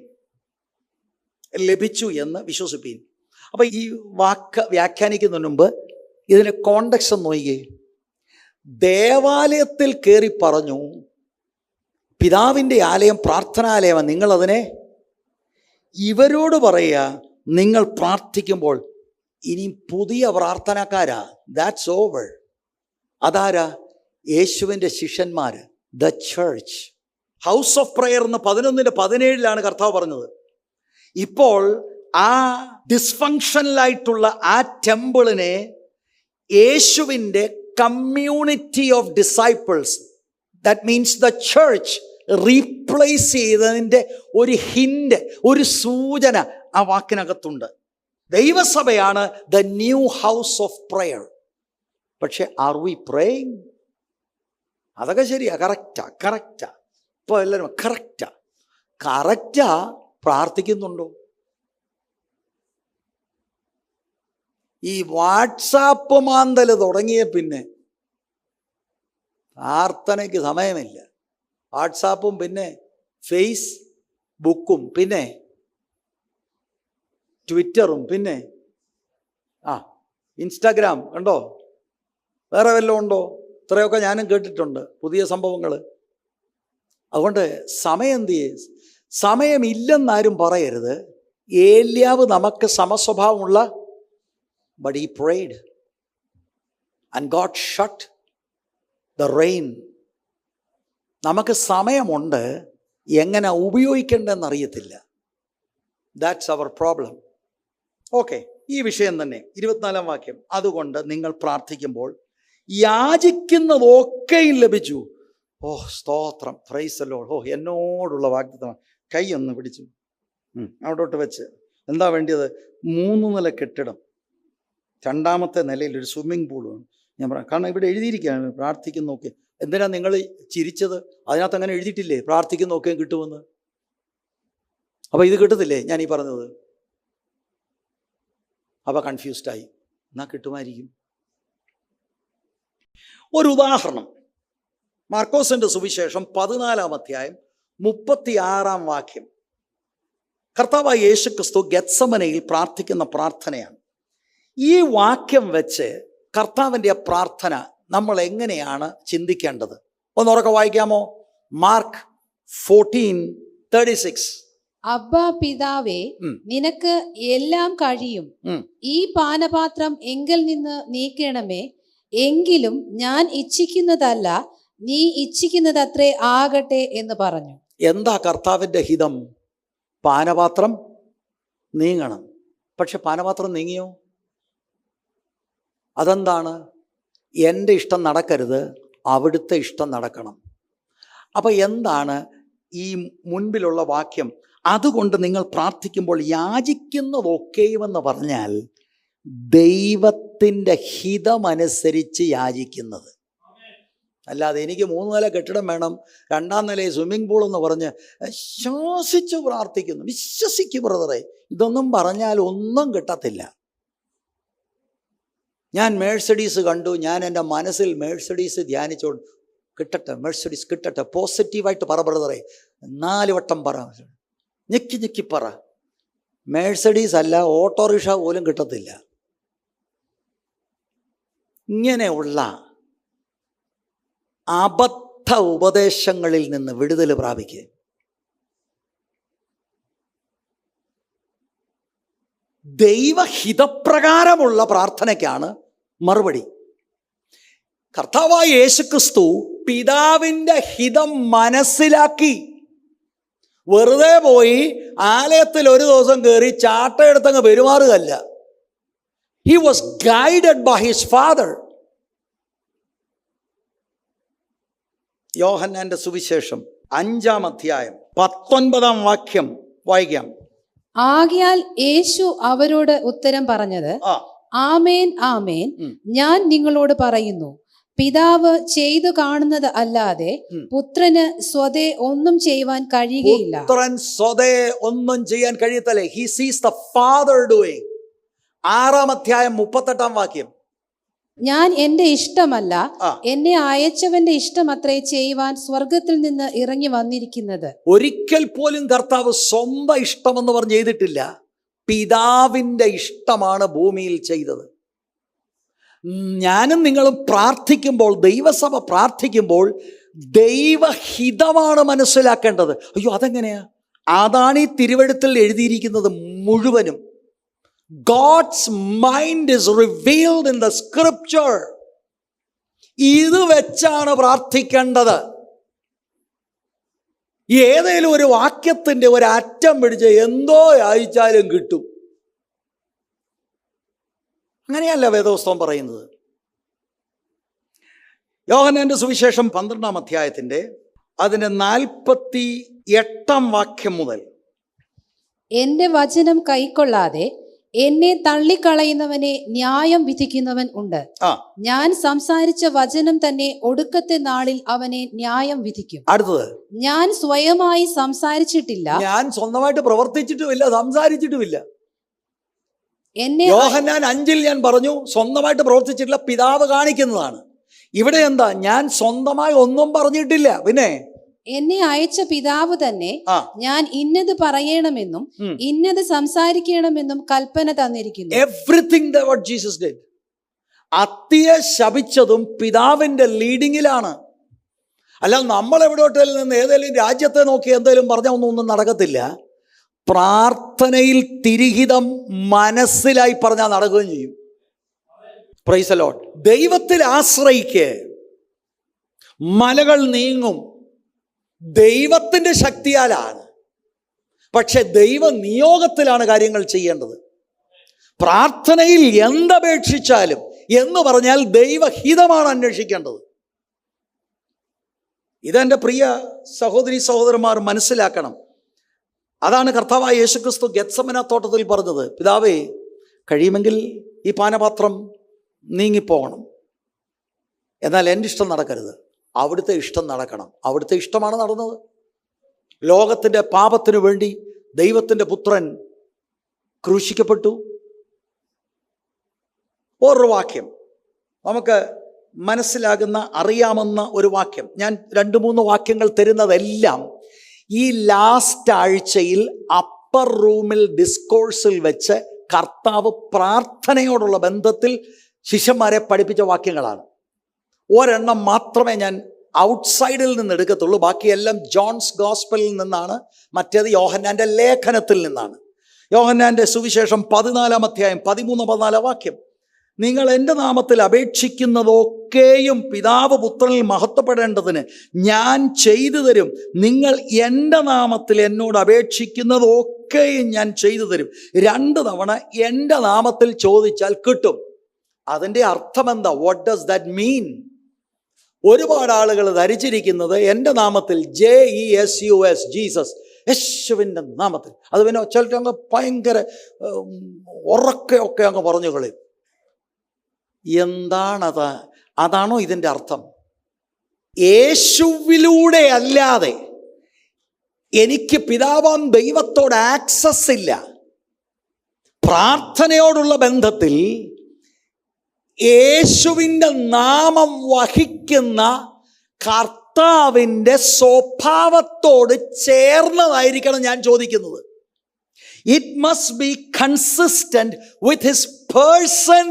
ലഭിച്ചു എന്ന് വിശ്വസിപ്പീൻ. അപ്പം ഈ വാക്ക് വ്യാഖ്യാനിക്കുന്നതിന് മുമ്പ് ഇതിൻ്റെ കോണ്ടെക്സ്റ്റ് ഒന്ന് നോക്കിയേ. ദേവാലയത്തിൽ കയറി പറഞ്ഞു, പിതാവിൻ്റെ ആലയം പ്രാർത്ഥനാലയമാണ്, നിങ്ങളതിനെ ഇവരോട് പറയുക, നിങ്ങൾ പ്രാർത്ഥിക്കുമ്പോൾ ഇനി പുതിയ പ്രാർത്ഥനക്കാരാ. That's over. അതാരാ? യേശുവിൻ്റെ ശിഷ്യന്മാർ, the church. House of prayer എന്ന് 11:17 കർത്താവ് പറഞ്ഞത്. ഇപ്പോൾ ആ ഡിസ്ഫങ്ഷണലായിട്ടുള്ള ആ ടെമ്പിളിനെ യേശുവിൻ്റെ community of disciples, that means the church, replace ചെയ്തതിൻ്റെ ഒരു ഹിൻഡ്, ഒരു സൂചന ആ വാക്കിനകത്തുണ്ട്. ദൈവസഭയാണ് the new house of prayer. പക്ഷെ ആർ വി പ്രേയിങ്? അതൊക്കെ ശരിയാ, കറക്റ്റാ. ഇപ്പോൾ എല്ലാവരും കറക്റ്റാ. പ്രാർത്ഥിക്കുന്നുണ്ടോ? ഈ വാട്സാപ്പ് മാന്തൽ തുടങ്ങിയ പിന്നെ പ്രാർത്ഥനയ്ക്ക് സമയമില്ല. വാട്സാപ്പും പിന്നെ ഫേസ്ബുക്കും പിന്നെ ട്വിറ്ററും പിന്നെ ഇൻസ്റ്റാഗ്രാം ഉണ്ടോ? വേറെ വല്ലതും ഉണ്ടോ? ഇത്രയൊക്കെ ഞാനും കേട്ടിട്ടുണ്ട്, പുതിയ സംഭവങ്ങൾ. അതുകൊണ്ട് സമയമില്ലെന്നാരും പറയരുത്. ഏലിയാവ് നമുക്ക് സമസ്വഭാവമുള്ള, but he prayed and God shut the rain. നമുക്ക് സമയമുണ്ട്, എങ്ങനെ ഉപയോഗിക്കേണ്ടതെന്നറിയത്തില്ല. That's our problem. ഓക്കെ, ഈ വിഷയം തന്നെ 24-ാം വാക്യം, അതുകൊണ്ട് നിങ്ങൾ പ്രാർത്ഥിക്കുമ്പോൾ യാചിക്കുന്നതൊക്കെയും ലഭിച്ചു. ഓ സ്തോത്രം, പ്രൈസ് ദി ലോർഡ്. എന്നോടുള്ള വാഗ്ദത്തമാണ്. കൈ ഒന്ന് പിടിച്ചു അവിടോട്ട് വെച്ച്. എന്താ വേണ്ടിയത്? 3 നില കെട്ടിടം, 2ാമത്തെ നിലയിൽ ഒരു സ്വിമ്മിംഗ് പൂളും. ഞാൻ പറയാം, കാരണം ഇവിടെ എഴുതിയിരിക്കുകയാണ് പ്രാർത്ഥിക്കുന്നൊക്കെ. എന്തിനാ നിങ്ങൾ ചിരിച്ചത്? അതിനകത്ത് അങ്ങനെ എഴുതിയിട്ടില്ലേ പ്രാർത്ഥിക്കുന്നൊക്കെയും കിട്ടുമെന്ന്? അപ്പോൾ ഇത് കിട്ടത്തില്ലേ ഞാൻ ഈ പറഞ്ഞത്? അപ്പോൾ കൺഫ്യൂസ്ഡായി. എന്നാൽ കിട്ടുമായിരിക്കും. ഒരു ഉദാഹരണം, മാർക്കോസിന്റെ സുവിശേഷം 14 അധ്യായം 36 വാക്യം. കർത്താവായ യേശുക്രിസ്തു ഗെത്സമനയിൽ പ്രാർത്ഥിക്കുന്ന പ്രാർത്ഥനയാണ്. ഈ വാക്യം വെച്ച് കർത്താവിൻ്റെ പ്രാർത്ഥന നമ്മൾ എങ്ങനെയാണ് ചിന്തിക്കേണ്ടത്? ഒന്നുറക്കെ വായിക്കാമോ? മാർക്ക് 14:36. അബ്ബാ പിതാവേ, നിനക്ക് എല്ലാം കഴിയും. ഈ പാനപാത്രം എങ്കിൽ നിന്ന് നീക്കണമേ. എങ്കിലും ഞാൻ ഇച്ഛിക്കുന്നതല്ല, നീ ഇച്ഛിക്കുന്നതത്രേ ആകട്ടെ എന്ന് പറഞ്ഞു. എന്താ കർത്താവിൻ്റെ ഹിതം? പാനപാത്രം നീങ്ങണം. പക്ഷെ പാനപാത്രം നീങ്ങിയോ? അതെന്താണ്? എൻ്റെ ഇഷ്ടം നടക്കരുത്, അവിടുത്തെ ഇഷ്ടം നടക്കണം. അപ്പം എന്താണ് ഈ മുൻപിലുള്ള വാക്യം? അതുകൊണ്ട് നിങ്ങൾ പ്രാർത്ഥിക്കുമ്പോൾ യാചിക്കുന്നതൊക്കെയുമെന്ന് പറഞ്ഞാൽ ദൈവത്തിൻ്റെ ഹിതമനുസരിച്ച് യാചിക്കുന്നത്. അല്ലാതെ എനിക്ക് 3 നില കെട്ടിടം വേണം, 2ാം നിലയിൽ സ്വിമ്മിംഗ് പൂൾ എന്ന് പറഞ്ഞ് ശ്വാസിച്ച് പ്രാർത്ഥിക്കുന്നു. വിശ്വസിക്കും ബ്രദറെ, ഇതൊന്നും പറഞ്ഞാൽ ഒന്നും കിട്ടത്തില്ല. ഞാൻ മേഴ്സഡീസ് കണ്ടു, ഞാൻ എൻ്റെ മനസ്സിൽ മേഴ്സഡീസ് ധ്യാനിച്ചോണ്ട് കിട്ടട്ടെ, മേഴ്സഡീസ് കിട്ടട്ടെ. പോസിറ്റീവായിട്ട് പറ ബ്രദറെ, 4 വട്ടം പറ, ഞെക്കി ഞെക്കി പറ. മേഴ്സഡീസ് അല്ല, ഓട്ടോറിക്ഷ പോലും കിട്ടത്തില്ല. ഇങ്ങനെയുള്ള അബദ്ധ ഉപദേശങ്ങളിൽ നിന്ന് വിടുതൽ പ്രാപിക്കുക. ദൈവഹിതപ്രകാരമുള്ള പ്രാർത്ഥനയ്ക്കാണ് മറുപടി. കർത്താവായ യേശുക്രിസ്തു പിതാവിൻ്റെ ഹിതം മനസ്സിലാക്കി വെറുതെ പോയി ആലയത്തിൽ ഒരു ദിവസം കയറി ചാട്ടയെടുത്തങ്ങ് പെരുമാറുകയല്ല. He was guided by his father. യോഹന്നാന്റെ സുവിശേഷം 5-ാം അധ്യായം 19-ാം വാക്യം വായിക്കാം. ആകയാൽ യേശു അവരോട് ഉത്തരം പറഞ്ഞത്, ആമേൻ ആമേൻ, ഞാൻ നിങ്ങളോട് പറയുന്നു, പിതാവ് ചെയ്തു കാണുന്നത് അല്ലാതെ പുത്രന് സ്വതേ ഒന്നും ചെയ്യുവാൻ കഴിയുകയില്ല. പുത്രൻ സ്വതേ ഒന്നും ചെയ്യാൻ കഴിയത്തില്ല. ഹി സീസ് ദ ഫാദർ ഡൂയിങ്. 6-ാം അധ്യായം 38-ാം വാക്യം. ഞാൻ എന്റെ ഇഷ്ടമല്ല, എന്നെ അയച്ചവന്റെ ഇഷ്ടം അത്രേ ചെയ്യുവാൻ സ്വർഗത്തിൽ നിന്ന് ഇറങ്ങി വന്നിരിക്കുന്നത്. ഒരിക്കൽ പോലും കർത്താവ് സ്വന്തം ഇഷ്ടമെന്ന് പറഞ്ഞ് ചെയ്തിട്ടില്ല. പിതാവിൻ്റെ ഇഷ്ടമാണ് ഭൂമിയിൽ ചെയ്തത്. ഞാനും നിങ്ങളും പ്രാർത്ഥിക്കുമ്പോൾ, ദൈവസഭ പ്രാർത്ഥിക്കുമ്പോൾ ദൈവഹിതമാണ് മനസ്സിലാക്കേണ്ടത്. അയ്യോ, അതെങ്ങനെയാ? അതാണ് ഈ തിരുവെഴുത്തിൽ എഴുതിയിരിക്കുന്നത് മുഴുവനും. God's mind is revealed in the scripture. ഇത് വെച്ചാണ് പ്രാർത്ഥിക്കേണ്ടത്. ഏതെങ്കിലും ഒരു വാക്യത്തിൻ്റെ ഒരു അറ്റം പിടിച്ച് എന്തോ അയച്ചാലും കിട്ടും. അങ്ങനെയല്ല വേദപുസ്തകം പറയുന്നത്. യോഹന്നാന്റെ സുവിശേഷം 12-ാം അധ്യായത്തിൻ്റെ അതിൻ്റെ 48-ാം വാക്യം മുതൽ, എന്റെ വചനം കൈക്കൊള്ളാതെ എന്നെ തള്ളിക്കളയുന്നവനെ ന്യായം വിധിക്കുന്നവൻ ഉണ്ട്. ഞാൻ സംസാരിച്ച വചനം തന്നെ ഒടുക്കത്തെ നാളിൽ അവനെ ന്യായം വിധിക്കും. അടുത്തത്, ഞാൻ സ്വയമായി സംസാരിച്ചിട്ടില്ല, ഞാൻ സ്വന്തമായിട്ട് പ്രവർത്തിച്ചിട്ടുമില്ല, സംസാരിച്ചിട്ടുമില്ല. എന്നെ യോഹന്നാൻ 5-ൽ ഞാൻ പറഞ്ഞു സ്വന്തമായിട്ട് പ്രവർത്തിച്ചിട്ടില്ല, പിതാവ് കാണിക്കുന്നതാണ്. ഇവിടെ എന്താ? ഞാൻ സ്വന്തമായി ഒന്നും പറഞ്ഞിട്ടില്ല. പിന്നെ എന്നെ അയച്ച പിതാവ് തന്നെ ഞാൻ ഇന്നത് പറയണമെന്നും ഇന്നത് സംസാരിക്കണമെന്നും കൽപ്പന തന്നിരിക്കുന്നു. Everything what Jesus did. അത്തിയെ ശപിച്ചതും പിതാവിന്റെ ലീഡിങ്ങിലാണ്. അല്ല നമ്മൾ എവിടോട്ടെങ്കിലും നിന്ന് ഏതെങ്കിലും രാജ്യത്തെ നോക്കി എന്തെങ്കിലും പറഞ്ഞാൽ ഒന്നും നടക്കത്തില്ല. പ്രാർത്ഥനയിൽ തിരിഹിതം മനസ്സിലായി പറഞ്ഞാൽ നടക്കുകയും ചെയ്യും. Price the Lord. ദൈവത്തിൽ ആശ്രയിക്ക്, മലകൾ നീങ്ങും. ദൈവത്തിൻ്റെ ശക്തിയാലാണ്, പക്ഷെ ദൈവ നിയോഗത്തിലാണ് കാര്യങ്ങൾ ചെയ്യേണ്ടത്. പ്രാർത്ഥനയിൽ എന്തപേക്ഷിച്ചാലും എന്ന് പറഞ്ഞാൽ ദൈവഹിതമാണ് അന്വേഷിക്കേണ്ടത്. ഇതെൻ്റെ പ്രിയ സഹോദരി സഹോദരന്മാർ മനസ്സിലാക്കണം. അതാണ് കർത്താവായ യേശുക്രിസ്തു ഗെത്സമന തോട്ടത്തിൽ പറഞ്ഞത്, പിതാവേ, കഴിയുമെങ്കിൽ ഈ പാനപാത്രം നീങ്ങിപ്പോകണം, എന്നാൽ എൻ്റെ ഇഷ്ടം നടക്കരുത്, അവിടുത്തെ ഇഷ്ടം നടക്കണം. അവിടുത്തെ ഇഷ്ടമാണ് നടന്നത്. ലോകത്തിൻ്റെ പാപത്തിനു വേണ്ടി ദൈവത്തിൻ്റെ പുത്രൻ ക്രൂശിക്കപ്പെട്ടു. വേറൊരു വാക്യം നമുക്ക് മനസ്സിലാകുന്ന അറിയാമെന്ന ഒരു വാക്യം, ഞാൻ 2-3 വാക്യങ്ങൾ തരുന്നതെല്ലാം ഈ ലാസ്റ്റ് ആഴ്ചയിൽ അപ്പർ റൂമിൽ ഡിസ്കോഴ്സിൽ വെച്ച് കർത്താവ് പ്രാർത്ഥനയോടുള്ള ബന്ധത്തിൽ ശിഷ്യന്മാരെ പഠിപ്പിച്ച വാക്യങ്ങളാണ്. ഒരെണ്ണം മാത്രമേ ഞാൻ ഔട്ട്സൈഡിൽ നിന്ന് എടുക്കത്തുള്ളൂ, ബാക്കിയെല്ലാം ജോൺസ് ഗോസ്പലിൽ നിന്നാണ്, മറ്റേത് യോഹന്നാൻ്റെ ലേഖനത്തിൽ നിന്നാണ്. യോഹന്നാൻ്റെ സുവിശേഷം 14-ാം അധ്യായം 13-14 വാക്യം, നിങ്ങൾ എൻ്റെ നാമത്തിൽ അപേക്ഷിക്കുന്നതൊക്കെയും പിതാവ് പുത്രനിൽ മഹത്വപ്പെടേണ്ടതിന് ഞാൻ ചെയ്തു തരും. നിങ്ങൾ എൻ്റെ നാമത്തിൽ എന്നോട് അപേക്ഷിക്കുന്നതൊക്കെയും ഞാൻ ചെയ്തു തരും. 2 തവണ എൻ്റെ നാമത്തിൽ ചോദിച്ചാൽ കിട്ടും. അതിൻ്റെ അർത്ഥം എന്താ? വാട്ട് ഡസ് ദാറ്റ് മീൻ? ഒരുപാട് ആളുകൾ ധരിച്ചിരിക്കുന്നത് എൻ്റെ നാമത്തിൽ, JESUS, ജീസസ്, യേശുവിൻ്റെ നാമത്തിൽ. അത് പിന്നെ ചിലർക്ക് അങ്ങ് ഭയങ്കര ഉറക്കെ അങ്ങ് പറഞ്ഞു കളയും. എന്താണത്? അതാണോ ഇതിൻ്റെ അർത്ഥം? യേശുവിലൂടെ അല്ലാതെ എനിക്ക് പിതാവാം ദൈവത്തോട് ആക്സസ് ഇല്ല. പ്രാർത്ഥനയോടുള്ള ബന്ധത്തിൽ യേശുവിൻ്റെ നാമം വഹിക്കുന്ന കർത്താവിൻ്റെ സ്വഭാവത്തോട് ചേർന്നതായിരിക്കണം ഞാൻ ചോദിക്കുന്നത്. It must be consistent with his person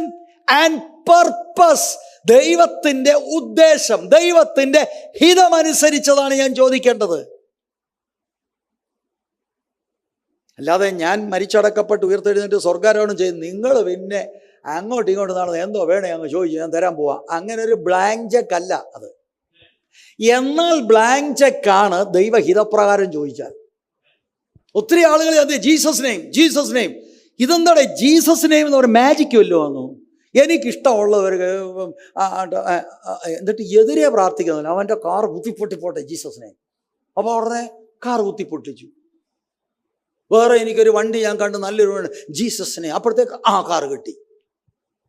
and purpose. ദൈവത്തിൻ്റെ ഉദ്ദേശം, ദൈവത്തിൻ്റെ ഹിതമനുസരിച്ചതാണ് ഞാൻ ചോദിക്കേണ്ടത്. അല്ലാതെ ഞാൻ മരിച്ചടക്കപ്പെട്ട് ഉയർത്തെഴുന്നേറ്റ് സ്വർഗ്ഗാരോഹണം ചെയ്ത് നിങ്ങൾ പിന്നെ അങ്ങോട്ടും ഇങ്ങോട്ടും നടന്ന് എന്തോ വേണേ അങ്ങ് ചോദിച്ചു ഞാൻ തരാൻ പോവാം, അങ്ങനെ ഒരു ബ്ലാങ്ക് ചെക്ക് അല്ല അത്. എന്നാൽ ബ്ലാങ്ക് ചെക്കാണ് ദൈവഹിതപ്രകാരം ചോദിച്ചാൽ. ഒത്തിരി ആളുകൾ അത് ജീസസ് നെയിം ഇതെന്താടെ ജീസസ് നെയിം എന്ന് പറയുന്ന മാജിക് വല്ലോ വന്നു. എനിക്കിഷ്ടമുള്ളവർ എന്നിട്ട് എതിരെ പ്രാർത്ഥിക്കുന്നില്ല, അവൻ്റെ കാർ കുത്തിപ്പൊട്ടിപ്പോട്ടെ ജീസസ് നെയിം. അപ്പോൾ ഉടനെ കാർ കുത്തിപ്പൊട്ടിച്ചു. വേറെ എനിക്കൊരു വണ്ടി ഞാൻ കണ്ട് നല്ലൊരു ജീസസ് നെയിം, അപ്പോഴത്തേക്ക് കാർ കിട്ടി.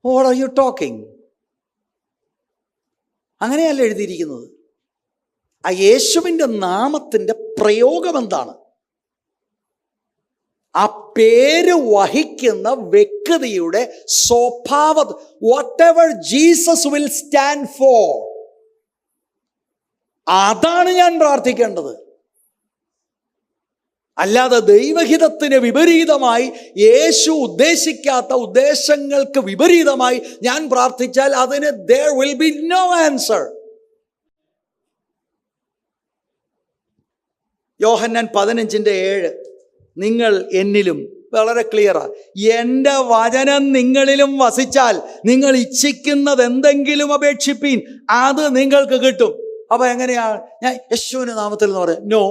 What are you talking? അങ്ങനെയല്ല എഴുതിയിരിക്കുന്നത്. ആ യേശുവിൻ്റെ നാമത്തിൻ്റെ പ്രയോഗം എന്താണ്? ആ പേര് വഹിക്കുന്ന വ്യക്തിയുടെ സ്വഭാവ, what ever Jesus will stand for, അതാണ് ഞാൻ പ്രാർത്ഥിക്കേണ്ടത്. അല്ലാതെ ദൈവഹിതത്തിന് വിപരീതമായി, യേശു ഉദ്ദേശിക്കാത്ത ഉദ്ദേശങ്ങൾക്ക് വിപരീതമായി ഞാൻ പ്രാർത്ഥിച്ചാൽ അതിന് there will be no answer. യോഹന്നാൻ 15:7 നിങ്ങൾ എന്നിലും, വളരെ ക്ലിയറാ, എൻ്റെ വചനം നിങ്ങളിലും വസിച്ചാൽ നിങ്ങൾ ഇച്ഛിക്കുന്നത് എന്തെങ്കിലും അപേക്ഷിപ്പീൻ, അത് നിങ്ങൾക്ക് കിട്ടും. അപ്പൊ എങ്ങനെയാണ് ഞാൻ യേശുവിൻ്റെ നാമത്തിൽ എന്ന് പറയാം? നോ.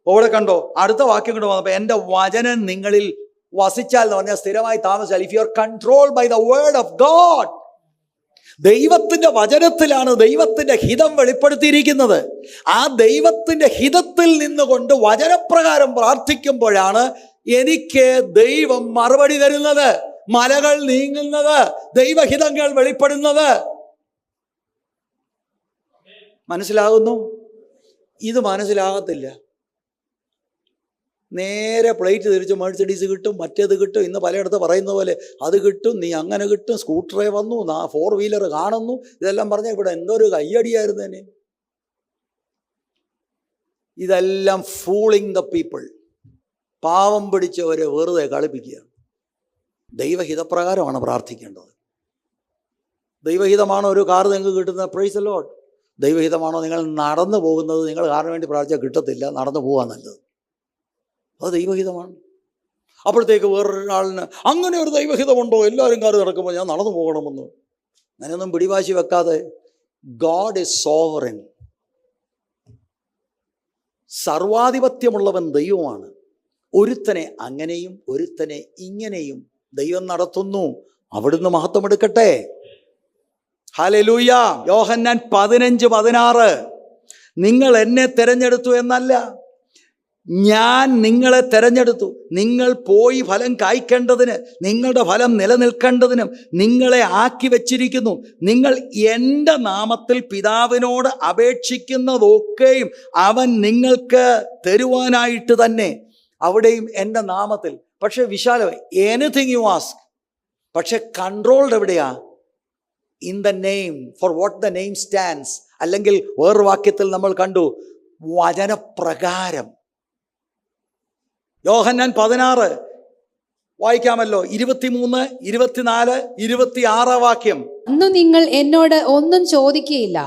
അവിടെ കണ്ടോ, അടുത്ത വാക്യം കൊണ്ട് വന്നപ്പോൾ എൻ്റെ വചനം നിങ്ങളിൽ വസിച്ചാൽ എന്ന് പറഞ്ഞാൽ സ്ഥിരമായി താമസിച്ചാൽ. If you are controlled by the word of God, ദൈവത്തിൻ്റെ വചനത്തിലാണ് ദൈവത്തിൻ്റെ ഹിതം വെളിപ്പെടുത്തിയിരിക്കുന്നത്. ആ ദൈവത്തിൻ്റെ ഹിതത്തിൽ നിന്നുകൊണ്ട് വചനപ്രകാരം പ്രാർത്ഥിക്കുമ്പോഴാണ് എനിക്ക് ദൈവം മറുപടി തരുന്നത്, മലകൾ നീങ്ങുന്നത്, ദൈവഹിതങ്ങൾ വെളിപ്പെടുന്നത്. മനസ്സിലാകുന്നു? ഇത് മനസ്സിലാകത്തില്ല. നേരെ പ്ലേറ്റ് തിരിച്ച് മെഴ്സിഡീസ് കിട്ടും, മറ്റേത് കിട്ടും, ഇന്ന് പലയിടത്ത് പറയുന്ന പോലെ അത് കിട്ടും, നീ അങ്ങനെ കിട്ടും, സ്കൂട്ടറേ വന്നു, 4 വീലർ കാണുന്നു, ഇതെല്ലാം പറഞ്ഞാൽ ഇവിടെ എന്തോ ഒരു കയ്യടിയായിരുന്നു തന്നെ. ഇതെല്ലാം ഫൂളിങ് ദ പീപ്പിൾ. പാവം പിടിച്ചവരെ വെറുതെ കളിപ്പിക്കുക. ദൈവഹിതപ്രകാരമാണ് പ്രാർത്ഥിക്കേണ്ടത്. ദൈവഹിതമാണോ ഒരു കാർ നിങ്ങൾക്ക് കിട്ടുന്നത്? Price the Lord. ദൈവഹിതമാണോ നിങ്ങൾ നടന്നു പോകുന്നത്? നിങ്ങൾ കാറിന് വേണ്ടി പ്രാർത്ഥിച്ചാൽ കിട്ടത്തില്ല, നടന്നു പോകാൻ നല്ലത്. അത് ദൈവഹിതമാണ്. അപ്പോഴത്തേക്ക് വേറൊരാളിന് അങ്ങനെ ഒരു ദൈവഹിതമുണ്ടോ, എല്ലാവരും കാറ് നടക്കുമ്പോൾ ഞാൻ നടന്നു പോകണമെന്ന്? അങ്ങനെയൊന്നും പിടിവാശി വെക്കാതെ, ഗോഡ് ഈസ് സോവറിൻ. സർവാധിപത്യമുള്ളവൻ ദൈവമാണ്. ഒരുത്തനെ അങ്ങനെയും ഒരുത്തനെ ഇങ്ങനെയും ദൈവം നടത്തുന്നു. അവിടുന്ന് മഹത്വമെടുക്കട്ടെ. ഹല്ലേലൂയ. യോഹന്നാൻ 15:16 നിങ്ങൾ എന്നെ തിരഞ്ഞെടുത്തു എന്നല്ല, ഞാൻ നിങ്ങളെ തിരഞ്ഞെടുത്തു, നിങ്ങൾ പോയി ഫലം കായ്ക്കേണ്ടതിന്, നിങ്ങളുടെ ഫലം നിലനിൽക്കേണ്ടതിനും നിങ്ങളെ ആക്കി വച്ചിരിക്കുന്നു. നിങ്ങൾ എൻ്റെ നാമത്തിൽ പിതാവിനോട് അപേക്ഷിക്കുന്നതൊക്കെയും അവൻ നിങ്ങൾക്ക് തരുവാനായിട്ട് തന്നെ. അവിടെയും എൻ്റെ നാമത്തിൽ. പക്ഷെ വിശാലമായി എനിത്തിങ് യു ആസ്ക്. പക്ഷെ കൺട്രോൾഡ് എവിടെയാ? In the name, for what the name stands. അല്ലെങ്കിൽ വേറൊരു വാക്യത്തിൽ നമ്മൾ കണ്ടു വചനപ്രകാരം. യോഹന്നാൻ 16 വായിക്കാമല്ലോ, 23, 24, 26 വാക്യം. അന്നു നിങ്ങൾ എന്നോട് ഒന്നും ചോദിക്കുകയില്ല.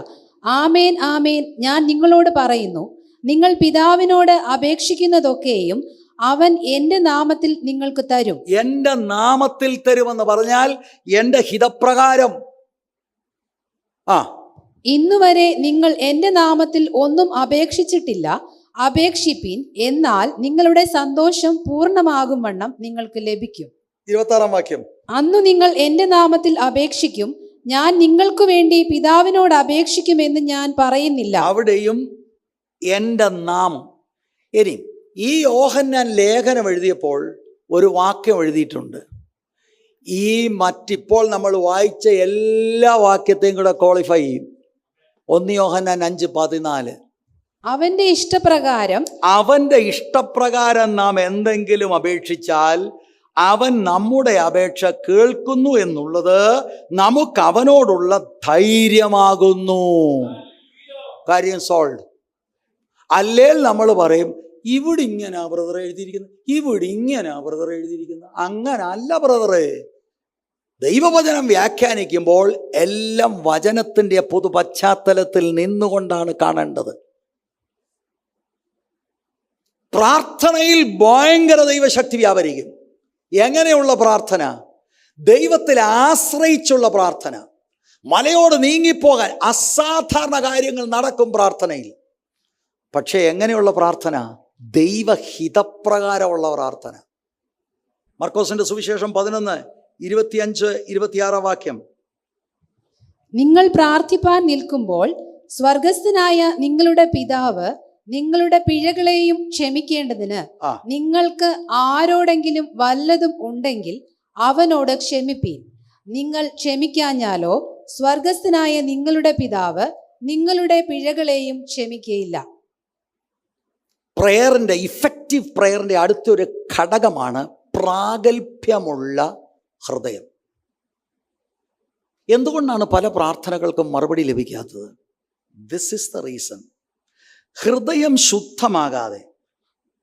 ആമേൻ ആമേൻ ഞാൻ നിങ്ങളോട് പറയുന്നു, നിങ്ങൾ പിതാവിനോട് അപേക്ഷിക്കുന്നതൊക്കെയും അവൻ എന്റെ നാമത്തിൽ നിങ്ങൾക്ക് തരും. എന്റെ നാമത്തിൽ തരുമെന്ന് പറഞ്ഞാൽ എന്റെ ഹിതപ്രകാരം. ഇന്നുവരെ നിങ്ങൾ എന്റെ നാമത്തിൽ ഒന്നും അപേക്ഷിച്ചിട്ടില്ല. അപേക്ഷിപ്പീൻ, എന്നാൽ നിങ്ങളുടെ സന്തോഷം പൂർണ്ണമാകും വണ്ണം നിങ്ങൾക്ക് ലഭിക്കും. 26 വാക്യം. അന്നു നിങ്ങൾ എന്റെ നാമത്തിൽ അപേക്ഷിക്കും, ഞാൻ നിങ്ങൾക്ക് വേണ്ടി പിതാവിനോട് അപേക്ഷിക്കുമെന്ന് ഞാൻ പറയുന്നില്ല. അവിടെയും എൻ്റെ നാമം. ഇനി ഈ യോഹന്നാൻ ലേഖനം എഴുതിയപ്പോൾ ഒരു വാക്യം എഴുതിയിട്ടുണ്ട്. ഈ മറ്റിപ്പോൾ നമ്മൾ വായിച്ച എല്ലാ വാക്യത്തെയും കൂടെ ക്വാളിഫൈ ചെയ്യും. 1 യോഹന്നാൻ 5:14. അവന്റെ ഇഷ്ടപ്രകാരം നാം എന്തെങ്കിലും അപേക്ഷിച്ചാൽ അവൻ നമ്മുടെ അപേക്ഷ കേൾക്കുന്നു എന്നുള്ളത് നമുക്ക് അവനോടുള്ള ധൈര്യമാകുന്നു. കാര്യം സോൾവ്. അല്ലേൽ നമ്മൾ പറയും ഇവിടെ ഇങ്ങനെ ബ്രദർ എഴുതിയിരിക്കുന്നു, ഇവിടെ ഇങ്ങനെ ബ്രദർ എഴുതിയിരിക്കുന്നു. അങ്ങനല്ല ബ്രദറെ. ദൈവവചനം വ്യാഖ്യാനിക്കുമ്പോൾ എല്ലാം വചനത്തിൻ്റെ പൊതു പശ്ചാത്തലത്തിൽ നിന്നുകൊണ്ടാണ് കാണേണ്ടത്. പ്രാർത്ഥനയിൽ ഭയങ്കര ദൈവശക്തി വ്യാപരിക്കും. എങ്ങനെയുള്ള പ്രാർത്ഥന? ദൈവത്തിൽ ആശ്രയിച്ചുള്ള പ്രാർത്ഥന. മലയോട് നീങ്ങിപ്പോകാൻ അസാധാരണ കാര്യങ്ങൾ നടക്കും പ്രാർത്ഥനയിൽ. പക്ഷേ എങ്ങനെയുള്ള പ്രാർത്ഥന? ദൈവഹിതപ്രകാരമുള്ള പ്രാർത്ഥന. മർക്കോസിന്റെ സുവിശേഷം 11, 25, 26 വാക്യം. നിങ്ങൾ പ്രാർത്ഥിപ്പാൻ നിൽക്കുമ്പോൾ സ്വർഗസ്ഥനായ നിങ്ങളുടെ പിതാവ് നിങ്ങളുടെ പിഴകളെയും ക്ഷമിക്കേണ്ടതിന് നിങ്ങൾക്ക് ആരോടെങ്കിലും വല്ലതും ഉണ്ടെങ്കിൽ അവനോട് ക്ഷമിപ്പീൻ. നിങ്ങൾ ക്ഷമിക്കാഞ്ഞാലോ സ്വർഗസ്ഥനായ നിങ്ങളുടെ പിതാവ് നിങ്ങളുടെ പിഴകളെയും ക്ഷമിക്കുകയില്ല. പ്രയറിൻ്റെ, ഇഫക്റ്റീവ് പ്രയറിൻ്റെ അടുത്തൊരു ഘടകമാണ് പ്രാഗൽഭ്യമുള്ള ഹൃദയം. എന്തുകൊണ്ടാണ് പല പ്രാർത്ഥനകൾക്കും മറുപടി ലഭിക്കാത്തത്? This is the reason. ഹൃദയം ശുദ്ധമാകാതെ,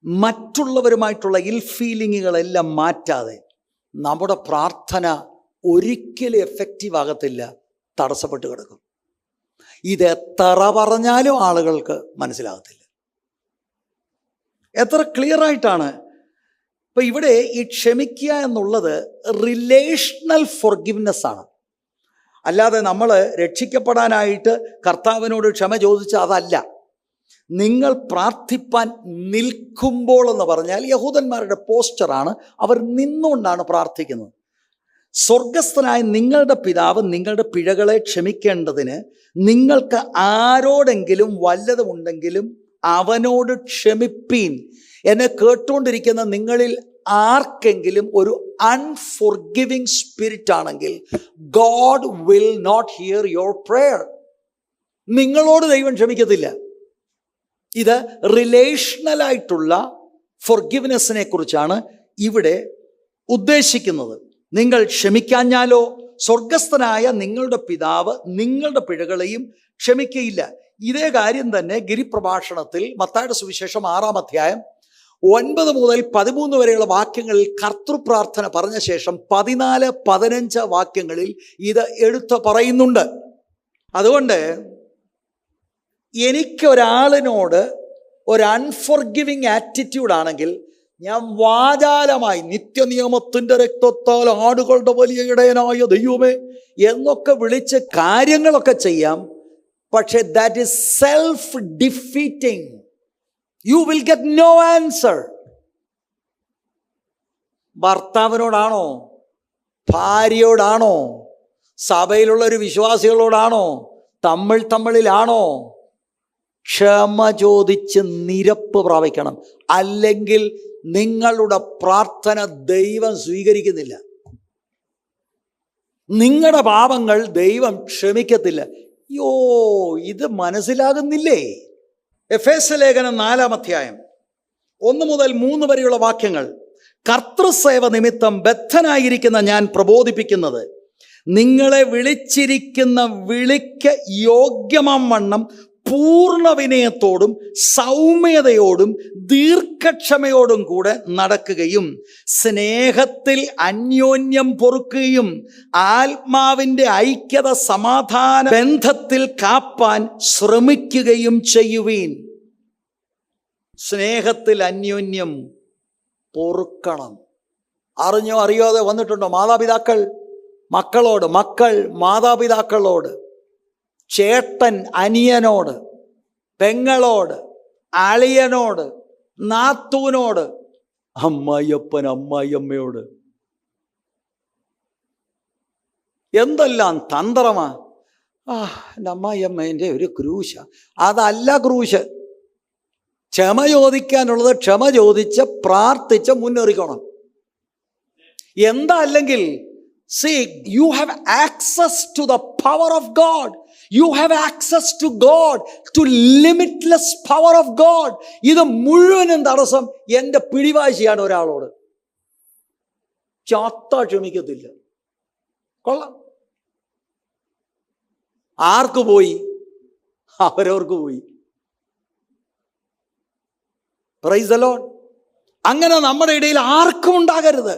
മറ്റുള്ളവരുമായിട്ടുള്ള ഇൽ ഫീലിങ്ങുകളെല്ലാം മാറ്റാതെ നമ്മുടെ പ്രാർത്ഥന ഒരിക്കലും എഫക്റ്റീവ് ആകത്തില്ല, തടസ്സപ്പെട്ട് കിടക്കും. ഇത് എത്ര പറഞ്ഞാലും ആളുകൾക്ക് മനസ്സിലാകത്തില്ല. എത്ര ക്ലിയർ ആയിട്ടാണ്. ഇപ്പം ഇവിടെ ഈ ക്ഷമിക്കുക എന്നുള്ളത് റിലേഷണൽ ഫോർഗിവ്നെസ് ആണ്. അല്ലാതെ നമ്മൾ രക്ഷിക്കപ്പെടാനായിട്ട് കർത്താവിനോട് ക്ഷമ ചോദിച്ച അതല്ല. നിങ്ങൾ പ്രാർത്ഥിപ്പാൻ നിൽക്കുമ്പോൾ എന്ന് പറഞ്ഞാൽ യഹൂദന്മാരുടെ പോസ്ചറാണ്. അവർ നിന്നുകൊണ്ടാണ് പ്രാർത്ഥിക്കുന്നത്. സ്വർഗസ്ഥനായ നിങ്ങളുടെ പിതാവ് നിങ്ങളുടെ പിഴകളെ ക്ഷമിക്കേണ്ടതിന് നിങ്ങൾക്ക് ആരോടെങ്കിലും വല്ലതുമുണ്ടെങ്കിലും അവനോട് ക്ഷമിപ്പീൻ. എന്നെ കേട്ടുകൊണ്ടിരിക്കുന്ന നിങ്ങളിൽ ആർക്കെങ്കിലും ഒരു അൺഫോർഗിവിങ് സ്പിരിറ്റ് ആണെങ്കിൽ God will not hear your prayer. നിങ്ങളോട് ദൈവം ക്ഷമിക്കത്തില്ല. ഇത് റിലേഷണലായിട്ടുള്ള ഫോർഗിവ്നെസ്സിനെ കുറിച്ചാണ് ഇവിടെ ഉദ്ദേശിക്കുന്നത്. നിങ്ങൾ ക്ഷമിക്കാഞ്ഞാലോ സ്വർഗസ്ഥനായ നിങ്ങളുടെ പിതാവ് നിങ്ങളുടെ പിഴകളെയും ക്ഷമിക്കയില്ല. ഇതേ കാര്യം തന്നെ ഗിരിപ്രഭാഷണത്തിൽ മത്തായിയുടെ സുവിശേഷം 6-ാം അധ്യായം 9 മുതൽ 13 വരെയുള്ള വാക്യങ്ങളിൽ കർത്തൃപ്രാർത്ഥന പറഞ്ഞ ശേഷം 14, 15 വാക്യങ്ങളിൽ ഇത് എടുത്ത് പറയുന്നുണ്ട്. അതുകൊണ്ട് എനിക്കൊരാളിനോട് ഒരു അൺഫോർഗിവിങ് ആറ്റിറ്റ്യൂഡാണെങ്കിൽ ഞാൻ വാചാലമായി നിത്യനിയമത്തിൻ്റെ രക്തത്താൽ ആടുകളുടെ വലിയ ഇടയനായ ദൈവമേ എന്നൊക്കെ വിളിച്ച് കാര്യങ്ങളൊക്കെ ചെയ്യാം. പക്ഷേ that is self defeating. You will get no answer. ഭർത്താവിനോടാണോ, ഭാര്യയോടാണോ, സഭയിലുള്ള ഒരു വിശ്വാസികളോടാണോ, തമ്മിലാണോ ക്ഷമ ചോദിച്ച് നിരപ്പ് പ്രാപിക്കണം. അല്ലെങ്കിൽ നിങ്ങളുടെ പ്രാർത്ഥന ദൈവം സ്വീകരിക്കുന്നില്ല. നിങ്ങളുടെ പാപങ്ങൾ ദൈവം ക്ഷമിക്കത്തില്ല. ഇത് മനസ്സിലാകുന്നില്ലേ? എഫേസ്യ ലേഖനം 4-ാം അധ്യായം 1 മുതൽ 3 വരെയുള്ള വാക്യങ്ങൾ. കർത്തൃസേവ നിമിത്തം ബദ്ധനായിരിക്കുന്ന ഞാൻ പ്രബോധിപ്പിക്കുന്നത്, നിങ്ങളെ വിളിച്ചിരിക്കുന്ന വിളിക്ക് യോഗ്യമാം വണ്ണം പൂർണ്ണ വിനയത്തോടും സൗമ്യതയോടും ദീർഘക്ഷമയോടും കൂടെ നടക്കുകയും സ്നേഹത്തിൽ അന്യോന്യം പൊറുക്കുകയും ആത്മാവിൻ്റെ ഐക്യത സമാധാന ബന്ധത്തിൽ കാപ്പാൻ ശ്രമിക്കുകയും ചെയ്യുവീൻ. സ്നേഹത്തിൽ അന്യോന്യം പൊറുക്കണം. അറിഞ്ഞോ അറിയാതെ വന്നിട്ടുണ്ടോ മാതാപിതാക്കൾ മക്കളോട്, മക്കൾ മാതാപിതാക്കളോട്, ചേട്ടൻ അനിയനോട്, പെങ്ങളോട്, അളിയനോട്, നാത്തൂനോട്, അമ്മായിയപ്പൻ അമ്മായിയമ്മയോട് എന്തെല്ലാം തന്ത്രമാ. എൻ്റെ അമ്മായിയമ്മ എൻ്റെ ഒരു ക്രൂശ. അതല്ല ക്രൂശ്. ക്ഷമ ചോദിക്കാനുള്ളത് ക്ഷമ ചോദിച്ച് പ്രാർത്ഥിച്ച് മുന്നേറിക്കണം. എന്താ അല്ലെങ്കിൽ see, you have access to the power of God. You have access to God, to limitless power of God. ഇത് മുഴുവനും തടസ്സം എൻ്റെ പിടിവാശിയാണ് ഒരാളോട്. ചാത്ത ക്ഷമിക്കത്തില്ല. കൊള്ളാം. ആർക്ക് പോയി? അവരവർക്ക് പോയി. Price the Lord. അങ്ങനെ നമ്മുടെ ഇടയിൽ ആർക്കും ഉണ്ടാകരുത്.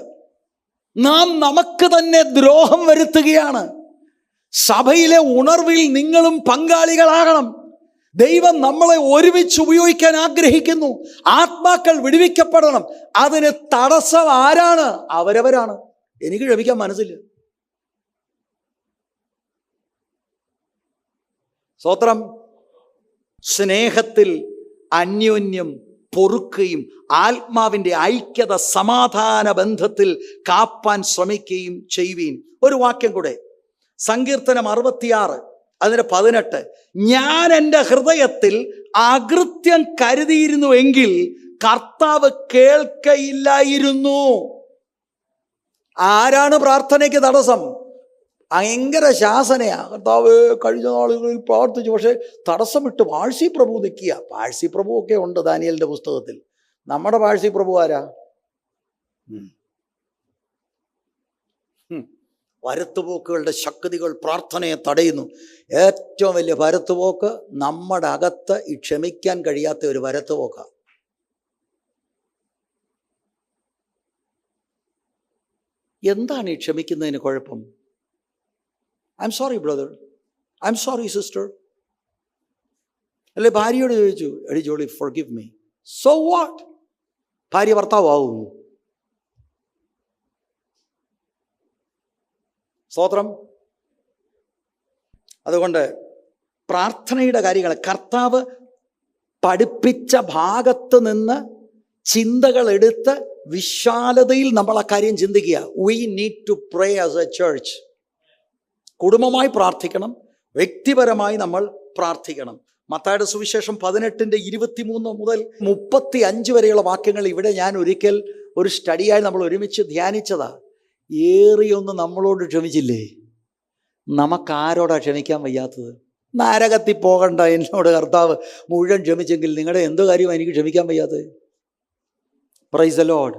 നാം നമുക്ക് തന്നെ ദ്രോഹം വരുത്തുകയാണ്. സഭയിലെ ഉണർവിൽ നിങ്ങളും പങ്കാളികളാകണം. ദൈവം നമ്മളെ ഒരുമിച്ച് ഉപയോഗിക്കാൻ ആഗ്രഹിക്കുന്നു. ആത്മാക്കൾ വിടുവിക്കപ്പെടണം. അതിന് തടസ്സം ആരാണ്? അവരവരാണ്. എനിക്ക് ക്ഷമിക്കാൻ മനസ്സില്ല. സ്തോത്രം. സ്നേഹത്തിൽ അന്യോന്യം പൊറുക്കുകയും ആത്മാവിൻ്റെ ഐക്യത സമാധാന ബന്ധത്തിൽ കാപ്പാൻ ശ്രമിക്കുകയും ചെയ്യുവീൻ. ഒരു വാക്യം കൂടെ, സങ്കീർത്തനം 66 അതിന് 18. ഞാൻ എൻ്റെ ഹൃദയത്തിൽ അകൃത്യം കരുതിയിരുന്നുവെങ്കിൽ കർത്താവ് കേൾക്കയില്ലായിരുന്നു. ആരാണ് പ്രാർത്ഥനയ്ക്ക് തടസ്സം? ഭയങ്കര ശാസനയാ. കർത്താവ് കഴിഞ്ഞ നാളുകളിൽ പ്രാർത്ഥിച്ചു, പക്ഷേ തടസ്സമിട്ട് പാഴ്സി പ്രഭു നിൽക്കുക. പാഴ്സി പ്രഭു ഒക്കെ ഉണ്ട് ദാനിയേലിൻ്റെ പുസ്തകത്തിൽ. നമ്മുടെ പാഴ്സി പ്രഭു ആരാ? പരത്തുപോക്കുകളുടെ ശക്തികൾ പ്രാർത്ഥനയെ തടയുന്നു. ഏറ്റവും വലിയ പരത്തുപോക്ക് നമ്മുടെ അകത്ത് ഈ ക്ഷമിക്കാൻ കഴിയാത്ത ഒരു പരത്തുപോക്കാണ്. എന്താണ് ഈ ക്ഷമിക്കുന്നതിന് കുഴപ്പം? I am sorry brother, I am sorry sister. അല്ലെ ഭാര്യയോട് ചോദിച്ചു, എടി Jolly forgive me. So what? ഭാര്യ ഭർത്താവുമോ? സ്തോത്രം. അതുകൊണ്ട് പ്രാർത്ഥനയുടെ കാര്യങ്ങൾ കർത്താവ് പഠിപ്പിച്ച ഭാഗത്ത് നിന്ന് ചിന്തകൾ എടുത്ത് വിശാലതയിൽ നമ്മൾ ആ കാര്യം ചിന്തിക്കുക. We need to pray as a church. കുടുംബമായി പ്രാർത്ഥിക്കണം, വ്യക്തിപരമായി നമ്മൾ പ്രാർത്ഥിക്കണം. മത്തായിയുടെ സുവിശേഷം 18:23 മുതൽ 35 വരെയുള്ള വാക്യങ്ങൾ ഇവിടെ ഞാൻ ഒരിക്കൽ ഒരു സ്റ്റഡിയായി നമ്മൾ ഒരുമിച്ച് ധ്യാനിച്ചതാ. ഏറിയൊന്ന് നമ്മളോട് ക്ഷമിച്ചില്ലേ? നമുക്കാരോടാ ക്ഷമിക്കാൻ വയ്യാത്തത്? നരകത്തിൽ പോകണ്ട, എന്നോട് കർത്താവ് മുഴുവൻ ക്ഷമിച്ചെങ്കിൽ നിങ്ങളുടെ എന്തോ കാര്യമാണ് എനിക്ക് ക്ഷമിക്കാൻ വയ്യാത്തത്? Praise the Lord,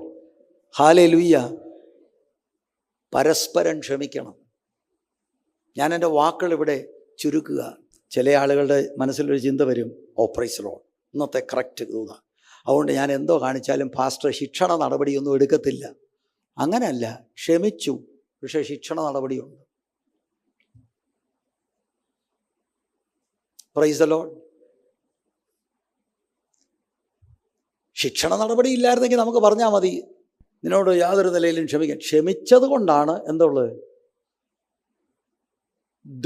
hallelujah. പരസ്പരം ക്ഷമിക്കണം. ഞാൻ എൻ്റെ വാക്കുകൾ ഇവിടെ ചുരുക്കുക. ചില ആളുകളുടെ മനസ്സിലൊരു ചിന്ത വരും, ഓ പ്രൈസ് ദി ലോർഡ്, ഇന്നത്തെ കറക്റ്റ് ദൂത, അതുകൊണ്ട് ഞാൻ എന്തോ കാണിച്ചാലും പാസ്റ്റർ ശിക്ഷണ നടപടിയൊന്നും എടുക്കത്തില്ല. അങ്ങനെയല്ല, ക്ഷമിച്ചു, പക്ഷേ ശിക്ഷണ നടപടിയുണ്ട്. Praise the Lord. ശിക്ഷണ നടപടി ഇല്ലായിരുന്നെങ്കിൽ നമുക്ക് പറഞ്ഞാൽ മതി, നിന്നോട് യാതൊരു നിലയിലും ക്ഷമിക്കാൻ. ക്ഷമിച്ചത് കൊണ്ടാണ് എന്തുള്ളത്?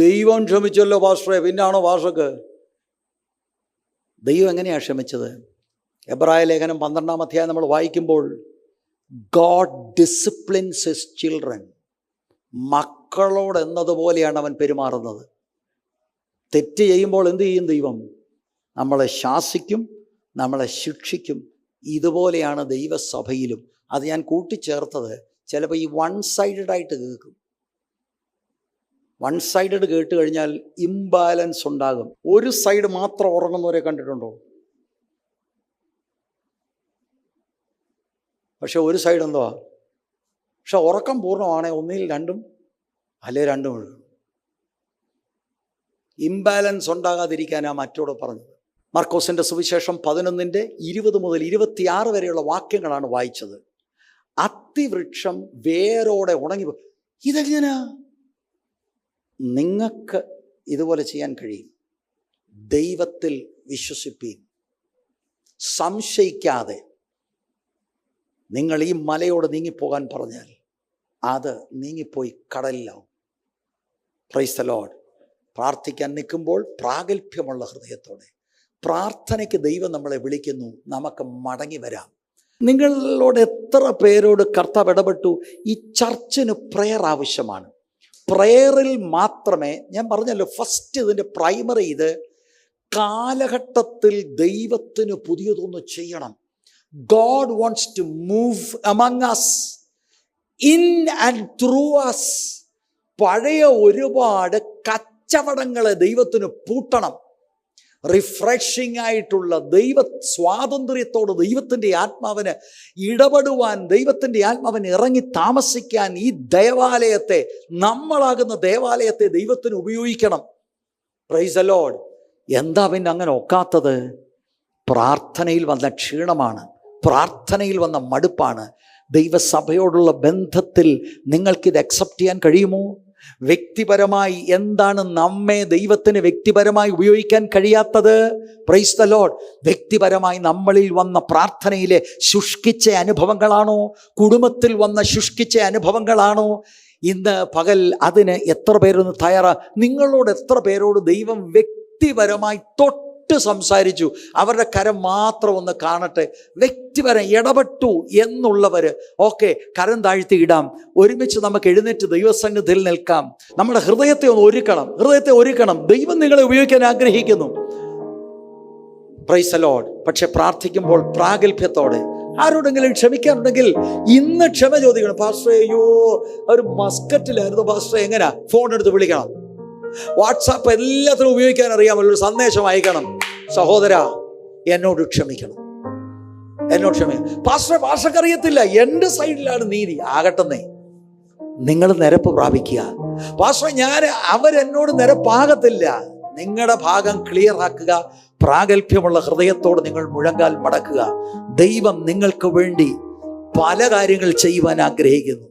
ദൈവം ക്ഷമിച്ചല്ലോ പാസ്റ്ററെ, പിന്നാണോ പാസ്റ്റർക്ക്? ദൈവം എങ്ങനെയാണ് ക്ഷമിച്ചത്? എബ്രായ ലേഖനം 12-ാം അധ്യായം നമ്മൾ വായിക്കുമ്പോൾ, God disciplines his children. മക്കളോട് എന്നതുപോലെയാണ് അവൻ പെരുമാറുന്നത്. തെറ്റ് ചെയ്യുമ്പോൾ എന്ത് ചെയ്യും ദൈവം? നമ്മളെ ശാസിക്കും, നമ്മളെ ശിക്ഷിക്കും. ഇതുപോലെയാണ് ദൈവസഭയിലും. അത് ഞാൻ കൂട്ടിച്ചേർത്തത്, ചിലപ്പോൾ ഈ വൺ സൈഡഡ് ആയിട്ട് കേൾക്കും. വൺ സൈഡഡ് കേട്ട് കഴിഞ്ഞാൽ ഇംബാലൻസ് ഉണ്ടാകും. ഒരു സൈഡ് മാത്രം ഉറങ്ങുന്നവരെ കണ്ടിട്ടുണ്ടോ? പക്ഷെ ഒരു സൈഡ് എന്തുവാ? പക്ഷെ ഉറക്കം പൂർണ്ണമാണെങ്കിൽ ഒന്നിൽ രണ്ടും അല്ലേ രണ്ടും ഒഴുകും. ഇംബാലൻസ് ഉണ്ടാകാതിരിക്കാനാ മറ്റോട് പറഞ്ഞത്. മർക്കോസിന്റെ സുവിശേഷം 11:20 മുതൽ 26 വരെയുള്ള വാക്യങ്ങളാണ് വായിച്ചത്. അത്തിവൃക്ഷം വേരോടെ ഉണങ്ങി. ഇതെങ്ങനാ? നിങ്ങൾക്ക് ഇതുപോലെ ചെയ്യാൻ കഴിയും. ദൈവത്തിൽ വിശ്വസിപ്പീൻ, സംശയിക്കാതെ. നിങ്ങൾ ഈ മലയോട് നീങ്ങിപ്പോകാൻ പറഞ്ഞാൽ അത് നീങ്ങിപ്പോയി കടലിലാവും. Praise the Lord. പ്രാർത്ഥിക്കാൻ നിൽക്കുമ്പോൾ പ്രാഗൽഭ്യമുള്ള ഹൃദയത്തോടെ പ്രാർത്ഥനയ്ക്ക് ദൈവം നമ്മളെ വിളിക്കുന്നു. നമുക്ക് മടങ്ങി വരാം. നിങ്ങളോട് എത്ര പേരോട് കർത്താവ് ഇടപെട്ടു? ഈ ചർച്ചിന് പ്രെയർ ആവശ്യമാണ്. പ്രെയറിൽ മാത്രമേ, ഞാൻ പറഞ്ഞല്ലോ ഫസ്റ്റ് ഇതിൻ്റെ പ്രൈമറി, ഇത് കാലഘട്ടത്തിൽ ദൈവത്തിന് പുതിയതൊന്ന് ചെയ്യണം. God wants to move among us, in and through us. പഴയ ഒരുപാട് കച്ചവടങ്ങളെ ദൈവത്തിന് പൂട്ടണം. റിഫ്രഷിംഗ് ആയിട്ടുള്ള സ്വാതന്ത്ര്യത്തോട് ദൈവത്തിൻ്റെ ആത്മാവിന് ഇടപെടുവാൻ, ദൈവത്തിൻ്റെ ആത്മാവിന് ഇറങ്ങി താമസിക്കാൻ ഈ ദേവാലയത്തെ, നമ്മളാകുന്ന ദേവാലയത്തെ ദൈവത്തിന് ഉപയോഗിക്കണം. Price the Lord. എന്താ പിന്നെ അങ്ങനെ ഒക്കാത്തത്? പ്രാർത്ഥനയിൽ വന്ന ക്ഷീണമാണ്, പ്രാർത്ഥനയിൽ വന്ന മടുപ്പാണ്. ദൈവസഭയോടുള്ള ബന്ധത്തിൽ നിങ്ങൾക്കിത് അക്സെപ്റ്റ് ചെയ്യാൻ കഴിയുമോ? വ്യക്തിപരമായി എന്താണ് നമ്മെ ദൈവത്തിന് വ്യക്തിപരമായി ഉപയോഗിക്കാൻ കഴിയാത്തത്? Price the Lord. വ്യക്തിപരമായി നമ്മളിൽ വന്ന പ്രാർത്ഥനയിലെ ശുഷ്കിച്ച അനുഭവങ്ങളാണോ? കുടുംബത്തിൽ വന്ന ശുഷ്കിച്ച അനുഭവങ്ങളാണോ? ഇന്ന് പകൽ അതിന് എത്ര പേരൊന്ന് തയ്യാറാ? നിങ്ങളോട് എത്ര പേരോട് ദൈവം വ്യക്തിപരമായി തൊട്ട് സംസാരിച്ചു? അവരുടെ കരം മാത്രം ഒന്ന് കാണട്ടെ. വ്യക്തിപരം ഇടപെട്ടു എന്നുള്ളവർ ഓക്കെ, കരം താഴ്ത്തി ഇടാം. ഒരുമിച്ച് നമുക്ക് എഴുന്നേറ്റ് ദൈവസന്നിധിയിൽ നിൽക്കാം. നമ്മുടെ ഹൃദയത്തെ ഒന്ന് ഒരുക്കണം. ദൈവം നിങ്ങളെ ഉപയോഗിക്കാൻ ആഗ്രഹിക്കുന്നു. Price the Lord. പക്ഷെ പ്രാർത്ഥിക്കുമ്പോൾ പ്രാഗൽഭ്യത്തോടെ. ആരോടെങ്കിലും ക്ഷമിക്കാനുണ്ടെങ്കിൽ ഇന്ന് ക്ഷമ ചോദിക്കണം. പാസ്റ്ററെ, അയ്യോ ഒരു മസ്കറ്റിലായിരുന്നു പാസ്റ്ററെ, എങ്ങനെയാ? ഫോൺ എടുത്ത് വിളിക്കണം. വാട്സാപ്പ് എല്ലാത്തിനും ഉപയോഗിക്കാൻ അറിയാമല്ലോ. ഒരു സന്ദേശം അയക്കണം. സഹോദര, എന്നോട് ക്ഷമിക്കണം. പാസ്റ്റർക്ക് അറിയത്തില്ല, എൻ്റെ സൈഡിലാണ് നീതി. ആകട്ടെന്നേ, നിങ്ങൾ നിരപ്പ് പ്രാപിക്കുക. പാസ്റ്റർ, അവരെന്നോട് നിരപ്പാകത്തില്ല. നിങ്ങളുടെ ഭാഗം ക്ലിയർ ആക്കുക. പ്രാഗൽഭ്യമുള്ള ഹൃദയത്തോട് നിങ്ങൾ മുഴങ്കാൽ മടക്കുക. ദൈവം നിങ്ങൾക്ക് വേണ്ടി പല കാര്യങ്ങൾ ചെയ്യുവാൻ ആഗ്രഹിക്കുന്നു.